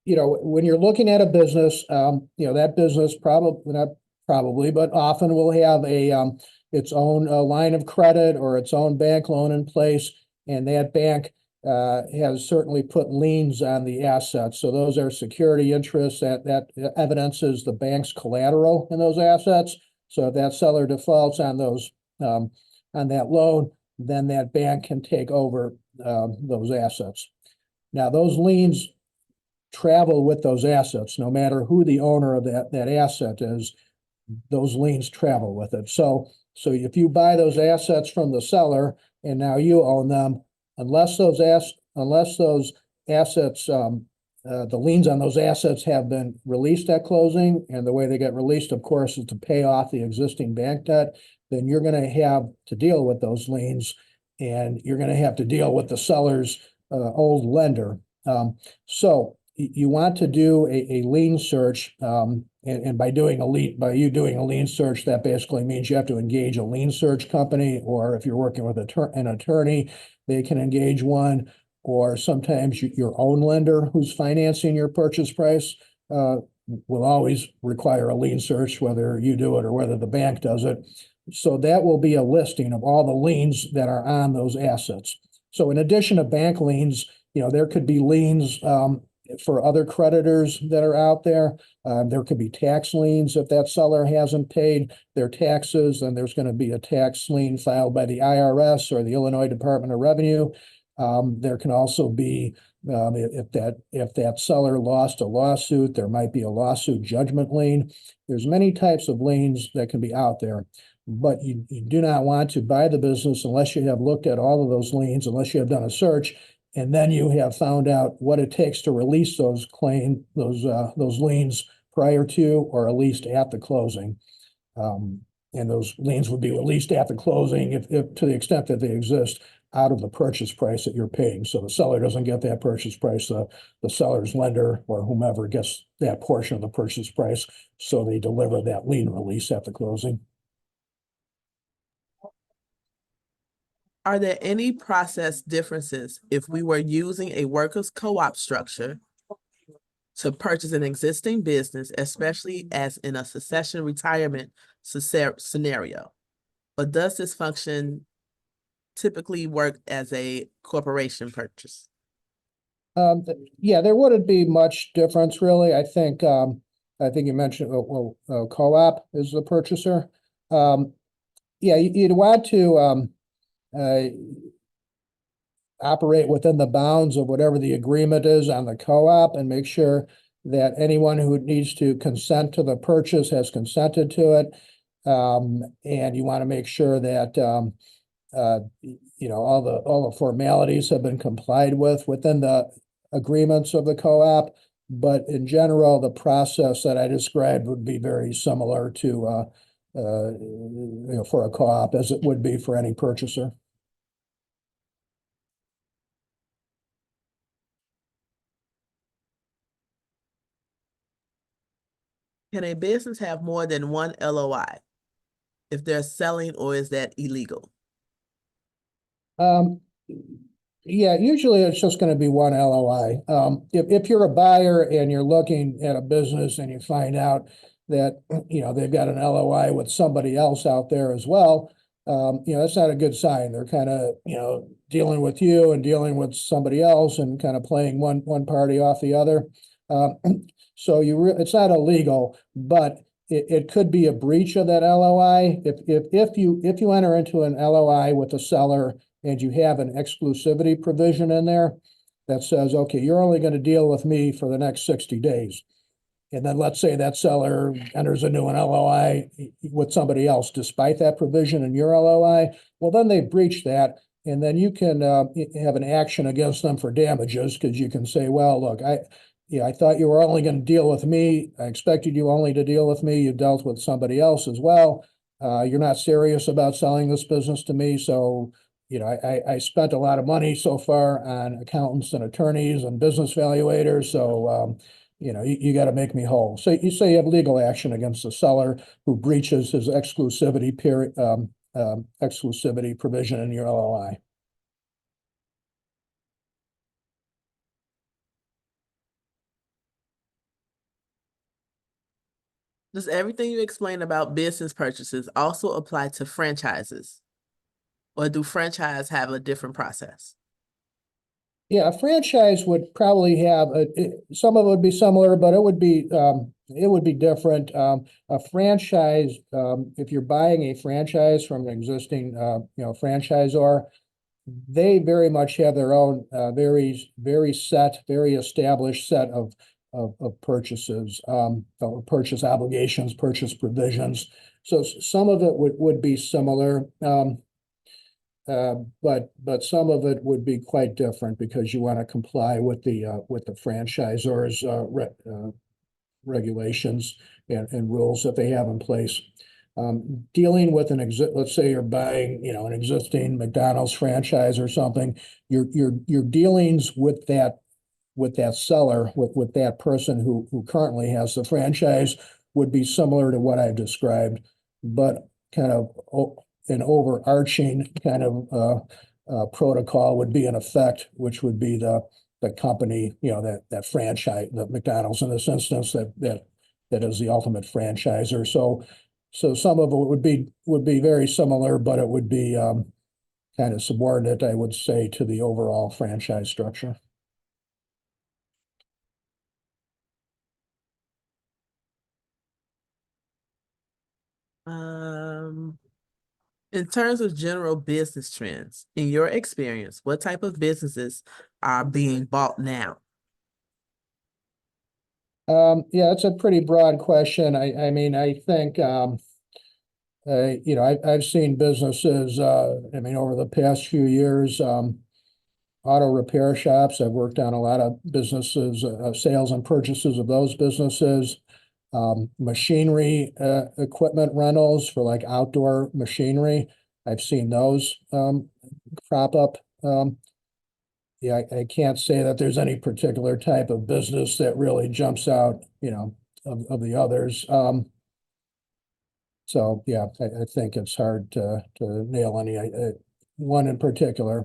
Speaker 2: when you're looking at a business, that business not probably, but often will have its own line of credit or its own bank loan in place, and that bank has certainly put liens on the assets. So those are security interests that evidences the bank's collateral in those assets. So if that seller defaults on those on that loan, then that bank can take over those assets. Now those liens travel with those assets, no matter who the owner of that asset is. Those liens travel with it. So if you buy those assets from the seller and now you own them, unless those assets, the liens on those assets have been released at closing, and the way they get released, of course, is to pay off the existing bank debt, then you're going to have to deal with those liens, and you're going to have to deal with the seller's old lender. So you want to do a lien search, and by doing a lien search, that basically means you have to engage a lien search company, or if you're working with an attorney, they can engage one, or sometimes your own lender who's financing your purchase price will always require a lien search, whether you do it or whether the bank does it. So that will be a listing of all the liens that are on those assets. So in addition to bank liens, there could be liens for other creditors that are out there. There could be tax liens if that seller hasn't paid their taxes, and there's going to be a tax lien filed by the IRS or the Illinois Department of Revenue. There can also be, if that seller lost a lawsuit, there might be a lawsuit judgment lien. There's many types of liens that can be out there, but you do not want to buy the business unless you have looked at all of those liens, unless you have done a search, and then you have found out what it takes to release those liens prior to, or at least at the closing. And those liens would be released at the closing if to the extent that they exist out of the purchase price that you're paying. So the seller doesn't get that purchase price, the seller's lender or whomever gets that portion of the purchase price. So they deliver that lien release at the closing.
Speaker 1: Are there any process differences if we were using a workers' co-op structure to purchase an existing business, especially as in a succession retirement scenario? But does this function typically work as a corporation purchase?
Speaker 2: Yeah, there wouldn't be much difference really. I think you mentioned co-op is the purchaser. Yeah, you'd want to operate within the bounds of whatever the agreement is on the co-op, and make sure that anyone who needs to consent to the purchase has consented to it. And you want to make sure that all the formalities have been complied with within the agreements of the co-op. But in general, the process that I described would be very similar to for a co-op as it would be for any purchaser.
Speaker 1: Can a business have more than one LOI if they're selling, or is that illegal?
Speaker 2: Yeah, usually it's just going to be one LOI. If you're a buyer and you're looking at a business and you find out that, they've got an LOI with somebody else out there as well, that's not a good sign. They're kind of, dealing with you and dealing with somebody else and kind of playing one party off the other. So it's not illegal, but it could be a breach of that LOI. If you enter into an LOI with a seller and you have an exclusivity provision in there that says, okay, you're only going to deal with me for the next 60 days. And then let's say that seller enters into an LOI with somebody else despite that provision in your LOI. Well, then they breach that. And then you can have an action against them for damages because you can say, well, look, I thought you were only going to deal with me. I expected you only to deal with me. You dealt with somebody else as well. You're not serious about selling this business to me. So, I spent a lot of money so far on accountants and attorneys and business valuators. So, you got to make me whole. So you say you have legal action against the seller who breaches his exclusivity period, exclusivity provision in your LOI.
Speaker 1: Does everything you explained about business purchases also apply to franchises? Or do franchise have a different process?
Speaker 2: Yeah, a franchise would probably have some of it would be similar, but it would be different. A franchise, if you're buying a franchise from an existing franchisor, they very much have their own very established set of purchases, purchase obligations, purchase provisions. So some of it would be similar. But some of it would be quite different because you want to comply with the franchisor's regulations and rules that they have in place. Dealing with let's say you're buying, an existing McDonald's franchise or something, your dealings with that seller, with that person who currently has the franchise would be similar to what I've described, but kind of an overarching kind of protocol would be in effect, which would be the company, that franchise, the McDonald's in this instance, that is the ultimate franchisor. So some of it would be very similar, but it would be kind of subordinate, I would say, to the overall franchise structure.
Speaker 1: In terms of general business trends, in your experience, what type of businesses are being bought now?
Speaker 2: Yeah, it's a pretty broad question. I mean, I think, I've seen businesses, over the past few years, auto repair shops. I've worked on a lot of businesses, sales and purchases of those businesses. Machinery, equipment rentals for like outdoor machinery. I've seen those crop up. Yeah, I can't say that there's any particular type of business that really jumps out, of the others. So yeah, I think it's hard to nail any one in particular.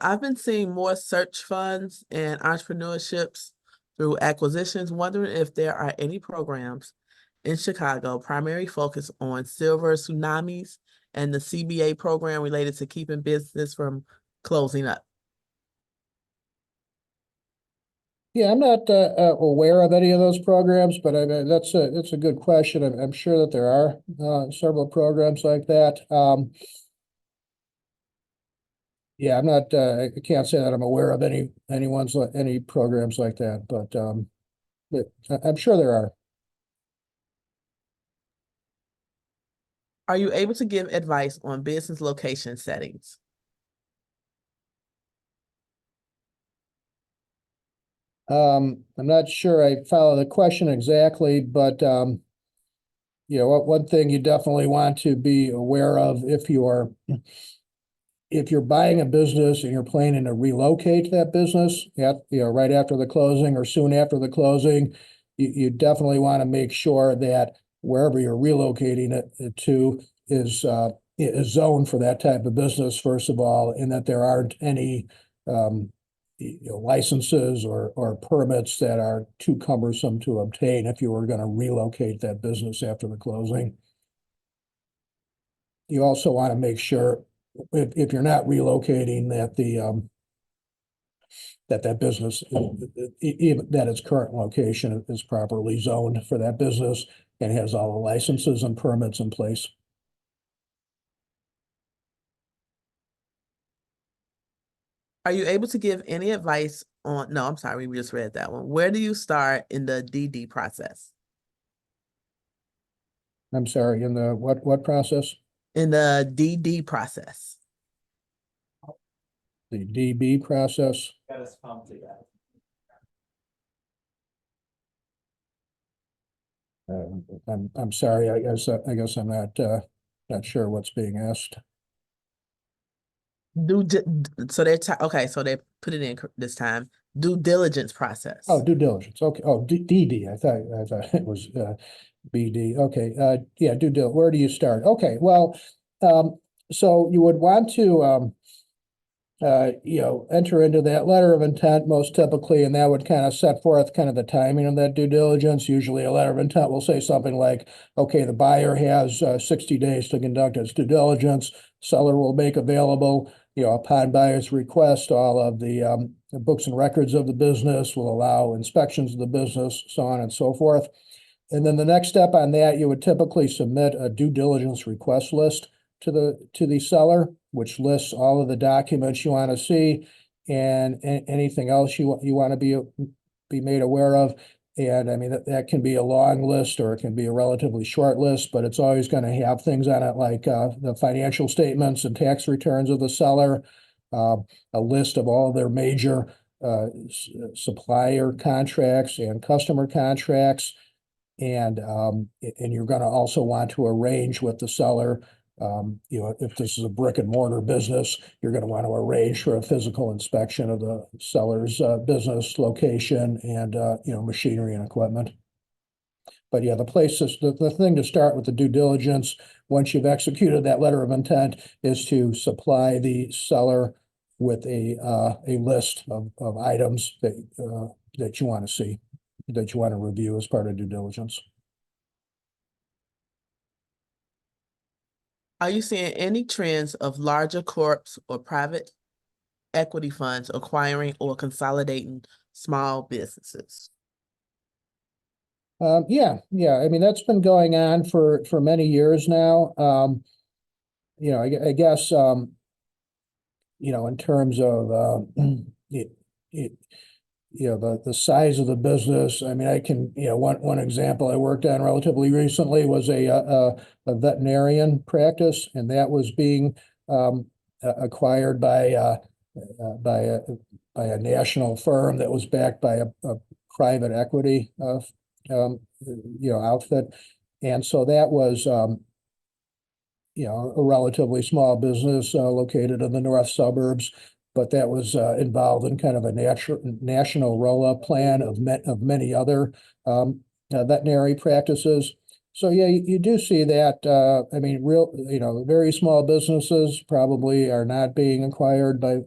Speaker 1: I've been seeing more search funds and entrepreneurships through acquisitions, wondering if there are any programs in Chicago primary focus on silver tsunamis and the CBA program related to keeping business from closing up.
Speaker 2: Yeah, I'm not aware of any of those programs, but I mean, that's a good question. I'm sure that there are several programs like that. Yeah, I'm not. I can't say that I'm aware of any programs like that, but I'm sure there are.
Speaker 1: Are you able to give advice on business location settings?
Speaker 2: I'm not sure I follow the question exactly, but one thing you definitely want to be aware of if you are if you're buying a business and you're planning to relocate that business right after the closing or soon after the closing, you definitely want to make sure that wherever you're relocating it to is zoned for that type of business, first of all, and that there aren't any licenses or permits that are too cumbersome to obtain if you were going to relocate that business after the closing. You also want to make sure if you're not relocating that that business, even that its current location is properly zoned for that business and has all the licenses and permits in place.
Speaker 1: Are you able to give any advice on, no, I'm sorry, we just read that one. Where do you start in the DD process?
Speaker 2: I'm sorry, in the what process?
Speaker 1: In the DD process.
Speaker 2: The DB process.
Speaker 3: Got us pumped together.
Speaker 2: I'm sorry, I guess I'm not sure what's being asked.
Speaker 1: So okay, so they put it in this time. Due diligence process.
Speaker 2: Oh, due diligence. Okay. Oh, DD. I thought it was BD. Okay. Yeah, due diligence. Where do you start? Okay. Well, so you would want to enter into that letter of intent most typically, and that would kind of set forth kind of the timing of that due diligence. Usually a letter of intent will say something like, okay, the buyer has 60 days to conduct its due diligence. Seller will make available, upon buyer's request, all of the books and records of the business, will allow inspections of the business, so on and so forth. And then the next step on that, you would typically submit a due diligence request list to the seller, which lists all of the documents you want to see and anything else you want to be made aware of. And I mean, that can be a long list or it can be a relatively short list, but it's always going to have things on it like the financial statements and tax returns of the seller, a list of all their major supplier contracts and customer contracts. And you're going to also want to arrange with the seller, if this is a brick and mortar business, you're going to want to arrange for a physical inspection of the seller's business location and, machinery and equipment. But yeah, the thing to start with the due diligence, once you've executed that letter of intent, is to supply the seller with a list of items that you want to see, that you want to review as part of due diligence.
Speaker 1: Are you seeing any trends of larger corps or private equity funds acquiring or consolidating small businesses?
Speaker 2: Yeah. I mean, that's been going on for many years now. I guess in terms of the size of the business. I mean, I can one example I worked on relatively recently was a veterinarian practice, and that was being acquired by a national firm that was backed by a private equity outfit, and so that was a relatively small business located in the north suburbs, but that was involved in kind of a national roll-up plan of many other veterinary practices. So yeah, you do see that. I mean, very small businesses probably are not being acquired by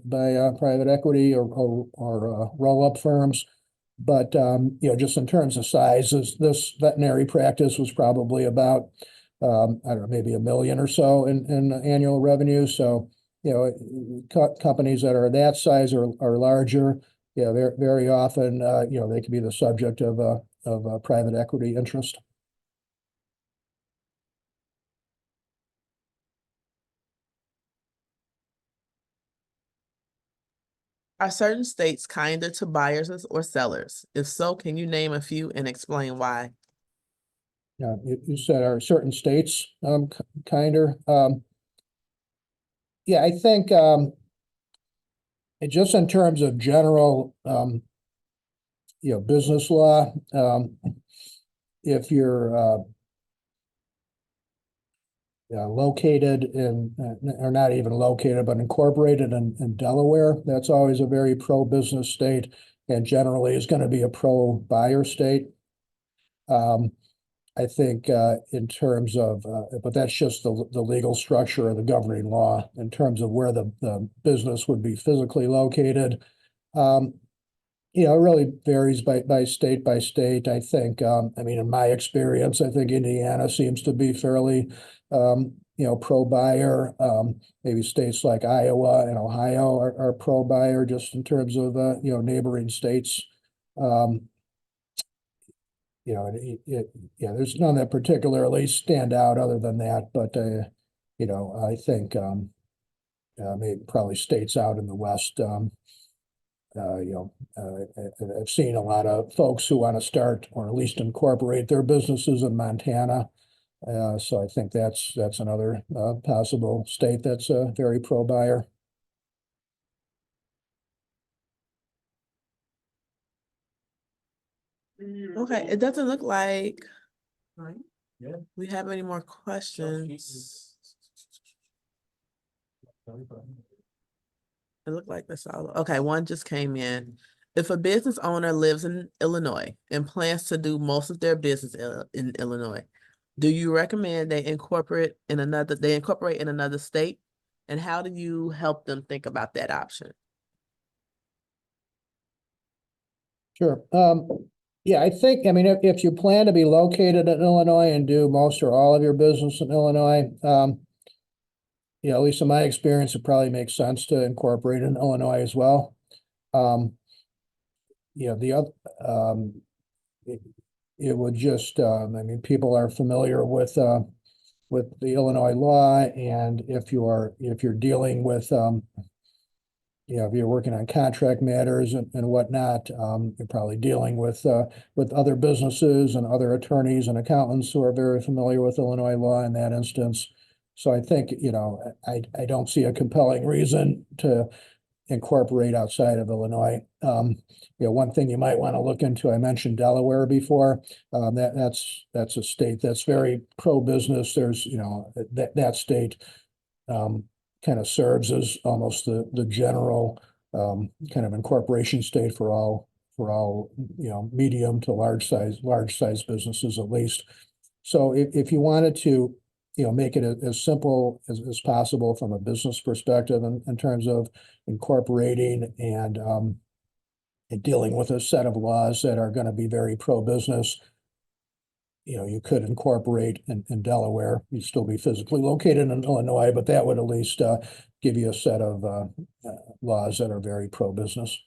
Speaker 2: private equity or roll-up firms. But just in terms of sizes, this veterinary practice was probably about I don't know, maybe $1 million or so in annual revenue. So companies that are that size or larger, very often they can be the subject of a private equity interest.
Speaker 1: Are certain states kinder to buyers or sellers? If so, can you name a few and explain why?
Speaker 2: You said are certain states kinder? Yeah, I think just in terms of general business law, if you're located in, or not even located, but incorporated in Delaware. That's always a very pro-business state and generally is going to be a pro-buyer state. I think in terms of, but that's just the legal structure of the governing law in terms of where the business would be physically located. It really varies by state by state. I think, I mean, in my experience, I think Indiana seems to be fairly, pro-buyer. Maybe states like Iowa and Ohio are pro-buyer just in terms of, neighboring states. There's none that particularly stand out other than that, but, I think, maybe probably states out in the West, I've seen a lot of folks who want to start or at least incorporate their businesses in Montana. So I think that's another possible state that's very pro-buyer.
Speaker 1: Okay, it doesn't look like
Speaker 3: Yeah.
Speaker 1: we have any more questions. It looked like that's all. Okay, one just came in. If a business owner lives in Illinois and plans to do most of their business in Illinois, do you recommend they incorporate in another state? And how do you help them think about that option?
Speaker 2: Sure. Yeah, I think, I mean, if you plan to be located in Illinois and do most or all of your business in Illinois, at least in my experience, it probably makes sense to incorporate in Illinois as well. The other, it would just, I mean, people are familiar with the Illinois law, and if you're dealing with, if you're working on contract matters and whatnot, you're probably dealing with other businesses and other attorneys and accountants who are very familiar with Illinois law in that instance. So I think, I don't see a compelling reason to incorporate outside of Illinois. One thing you might want to look into, I mentioned Delaware before. That's a state that's very pro-business. There's, that state kind of serves as almost the general kind of incorporation state for all medium to large size businesses at least. So if you wanted to make it as simple as possible from a business perspective in terms of incorporating and dealing with a set of laws that are going to be very pro-business, you could incorporate in Delaware. You'd still be physically located in Illinois, but that would at least give you a set of laws that are very pro-business.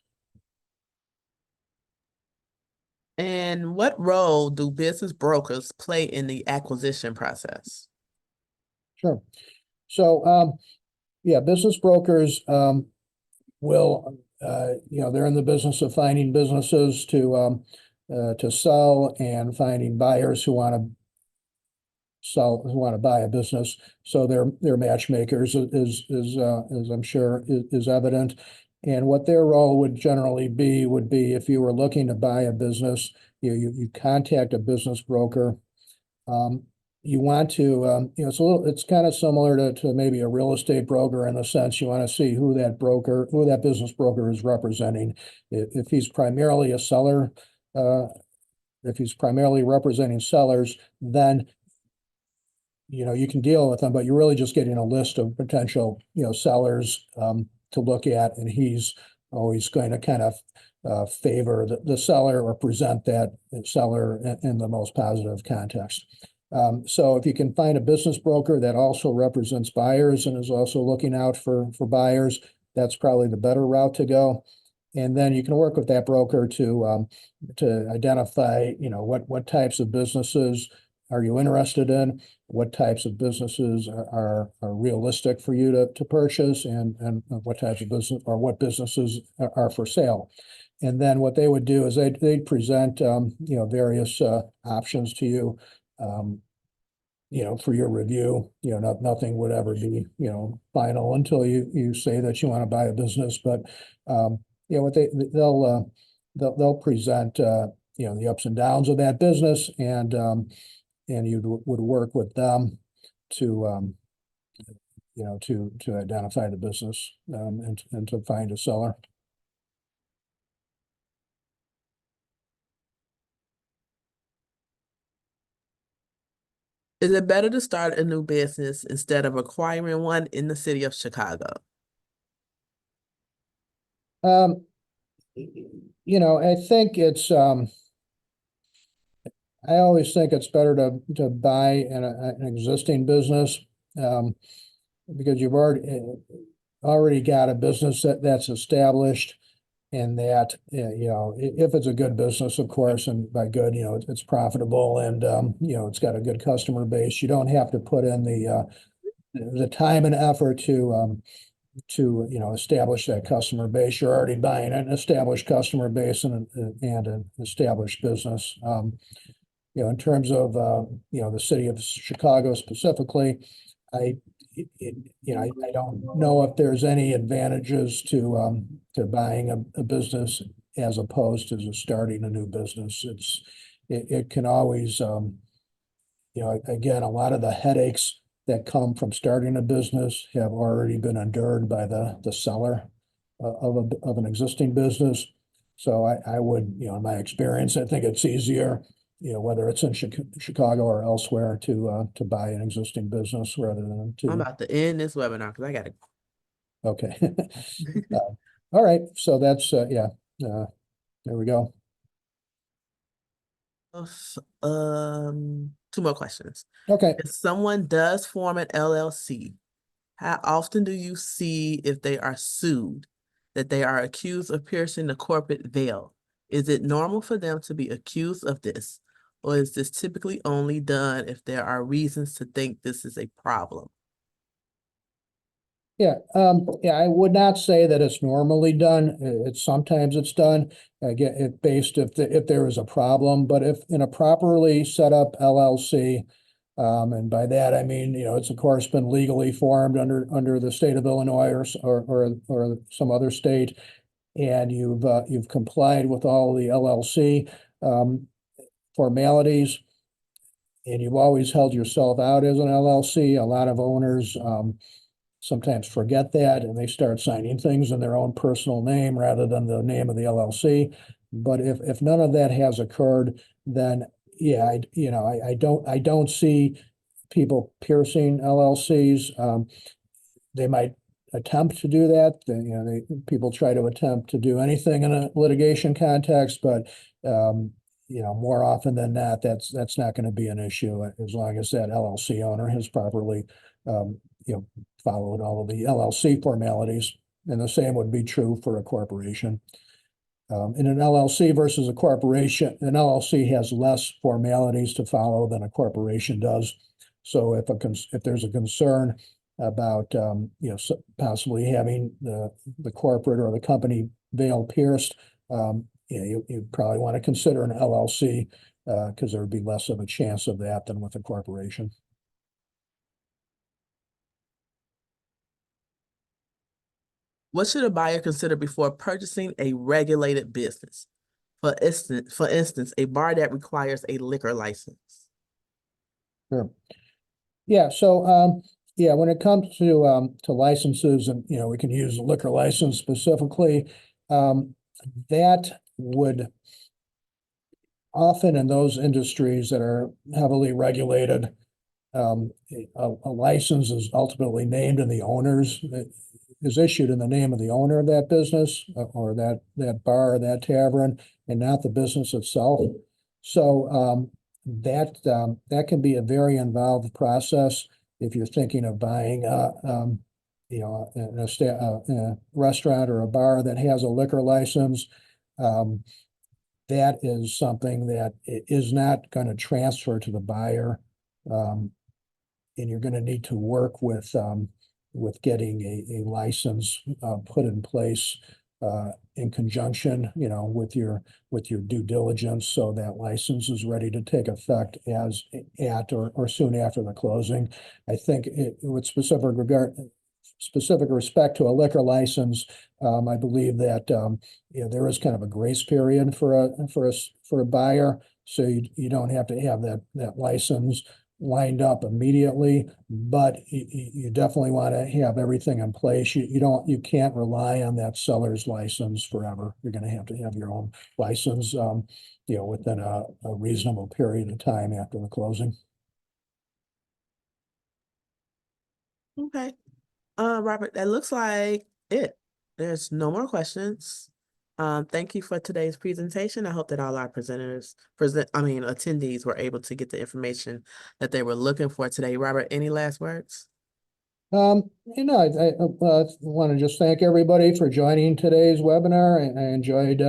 Speaker 1: And what role do business brokers play in the acquisition process?
Speaker 2: Sure. So, business brokers will, they're in the business of finding businesses to sell and finding buyers who want to buy a business. So they're matchmakers, as I'm sure is evident. And what their role would generally be would be if you were looking to buy a business, you contact a business broker. You want to, it's kind of similar to maybe a real estate broker in the sense you want to see who that business broker is representing. If he's primarily a seller, if he's primarily representing sellers, then you can deal with them, but you're really just getting a list of potential sellers to look at, and he's always going to kind of favor the seller or present that seller in the most positive context. So if you can find a business broker that also represents buyers and is also looking out for buyers, that's probably the better route to go. And then you can work with that broker to identify, what types of businesses are you interested in, what types of businesses are realistic for you to purchase, and what types of business or what businesses are for sale. And then what they would do is they'd present, various options to you, for your review. Nothing would ever be, final until you say that you want to buy a business. But what they'll present, the ups and downs of that business, and you would work with them to to identify the business, and to find a seller.
Speaker 1: Is it better to start a new business instead of acquiring one in the city of Chicago?
Speaker 2: I think I always think it's better to buy an existing business, because you've already got a business that's established, and that, if it's a good business, of course, and by good, it's profitable, and, it's got a good customer base. You don't have to put in the time and effort to establish that customer base. You're already buying an established customer base and an established business. In terms of, the city of Chicago specifically, I don't know if there's any advantages to buying a business as opposed to just starting a new business. It can always, again, a lot of the headaches that come from starting a business have already been endured by the seller of an existing business. So I would, in my experience, I think it's easier, whether it's in Chicago or elsewhere, to buy an existing business rather than
Speaker 1: I'm
Speaker 2: to.
Speaker 1: about to end this webinar because I gotta.
Speaker 2: Okay. All right. So that's, yeah, there we go.
Speaker 1: Two more questions.
Speaker 2: Okay.
Speaker 1: If someone does form an LLC, how often do you see if they are sued, that they are accused of piercing the corporate veil? Is it normal for them to be accused of this, or is this typically only done if there are reasons to think this is a problem?
Speaker 2: Yeah, I would not say that it's normally done. Sometimes it's done. Again, if there is a problem, but if in a properly set up LLC, and by that I mean, it's of course been legally formed under the state of Illinois or some other state, and you've complied with all the LLC formalities, and you've always held yourself out as an LLC. A lot of owners sometimes forget that, and they start signing things in their own personal name rather than the name of the LLC. But if none of that has occurred, then yeah, I don't see people piercing LLCs. They might attempt to do that. People try to attempt to do anything in a litigation context, but more often than not, that's not going to be an issue as long as that LLC owner has properly followed all of the LLC formalities, and the same would be true for a corporation. In an LLC versus a corporation, an LLC has less formalities to follow than a corporation does. So if there's a concern about possibly having the corporate or the company veil pierced, you probably want to consider an LLC because there would be less of a chance of that than with a corporation.
Speaker 1: What should a buyer consider before purchasing a regulated business? For instance, a bar that requires a liquor license.
Speaker 2: Sure. Yeah. So, when it comes to licenses, and we can use a liquor license specifically, that would often in those industries that are heavily regulated, a license is ultimately named in the owner's. Is issued in the name of the owner of that business or that bar or that tavern, and not the business itself. So that can be a very involved process if you're thinking of buying a restaurant or a bar that has a liquor license. That is something that is not going to transfer to the buyer, and you're going to need to work with getting a license put in place in conjunction, with your due diligence, so that license is ready to take effect or soon after the closing. I think with specific respect to a liquor license, I believe that there is kind of a grace period for a buyer, so you don't have to have that license lined up immediately, but you definitely want to have everything in place. You can't rely on that seller's license forever. You're going to have your own license, within a reasonable period of time after the closing.
Speaker 1: Okay. Robert, that looks like it. There's no more questions. Thank you for today's presentation. I hope that all our attendees were able to get the information that they were looking for today. Robert, any last words?
Speaker 2: I want to just thank everybody for joining today's webinar. I enjoyed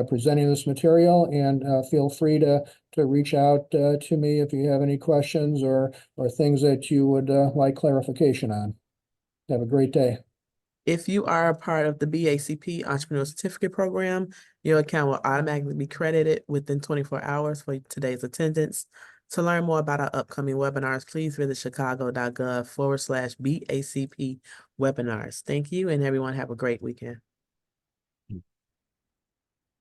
Speaker 2: presenting this material, and feel free to reach out to me if you have any questions or things that you would like clarification on. Have a great day.
Speaker 1: If you are a part of the BACP Entrepreneur Certificate Program, your account will automatically be credited within 24 hours for today's attendance. To learn more about our upcoming webinars, please visit chicago.gov/BACP webinars. Thank you, and everyone have a great weekend.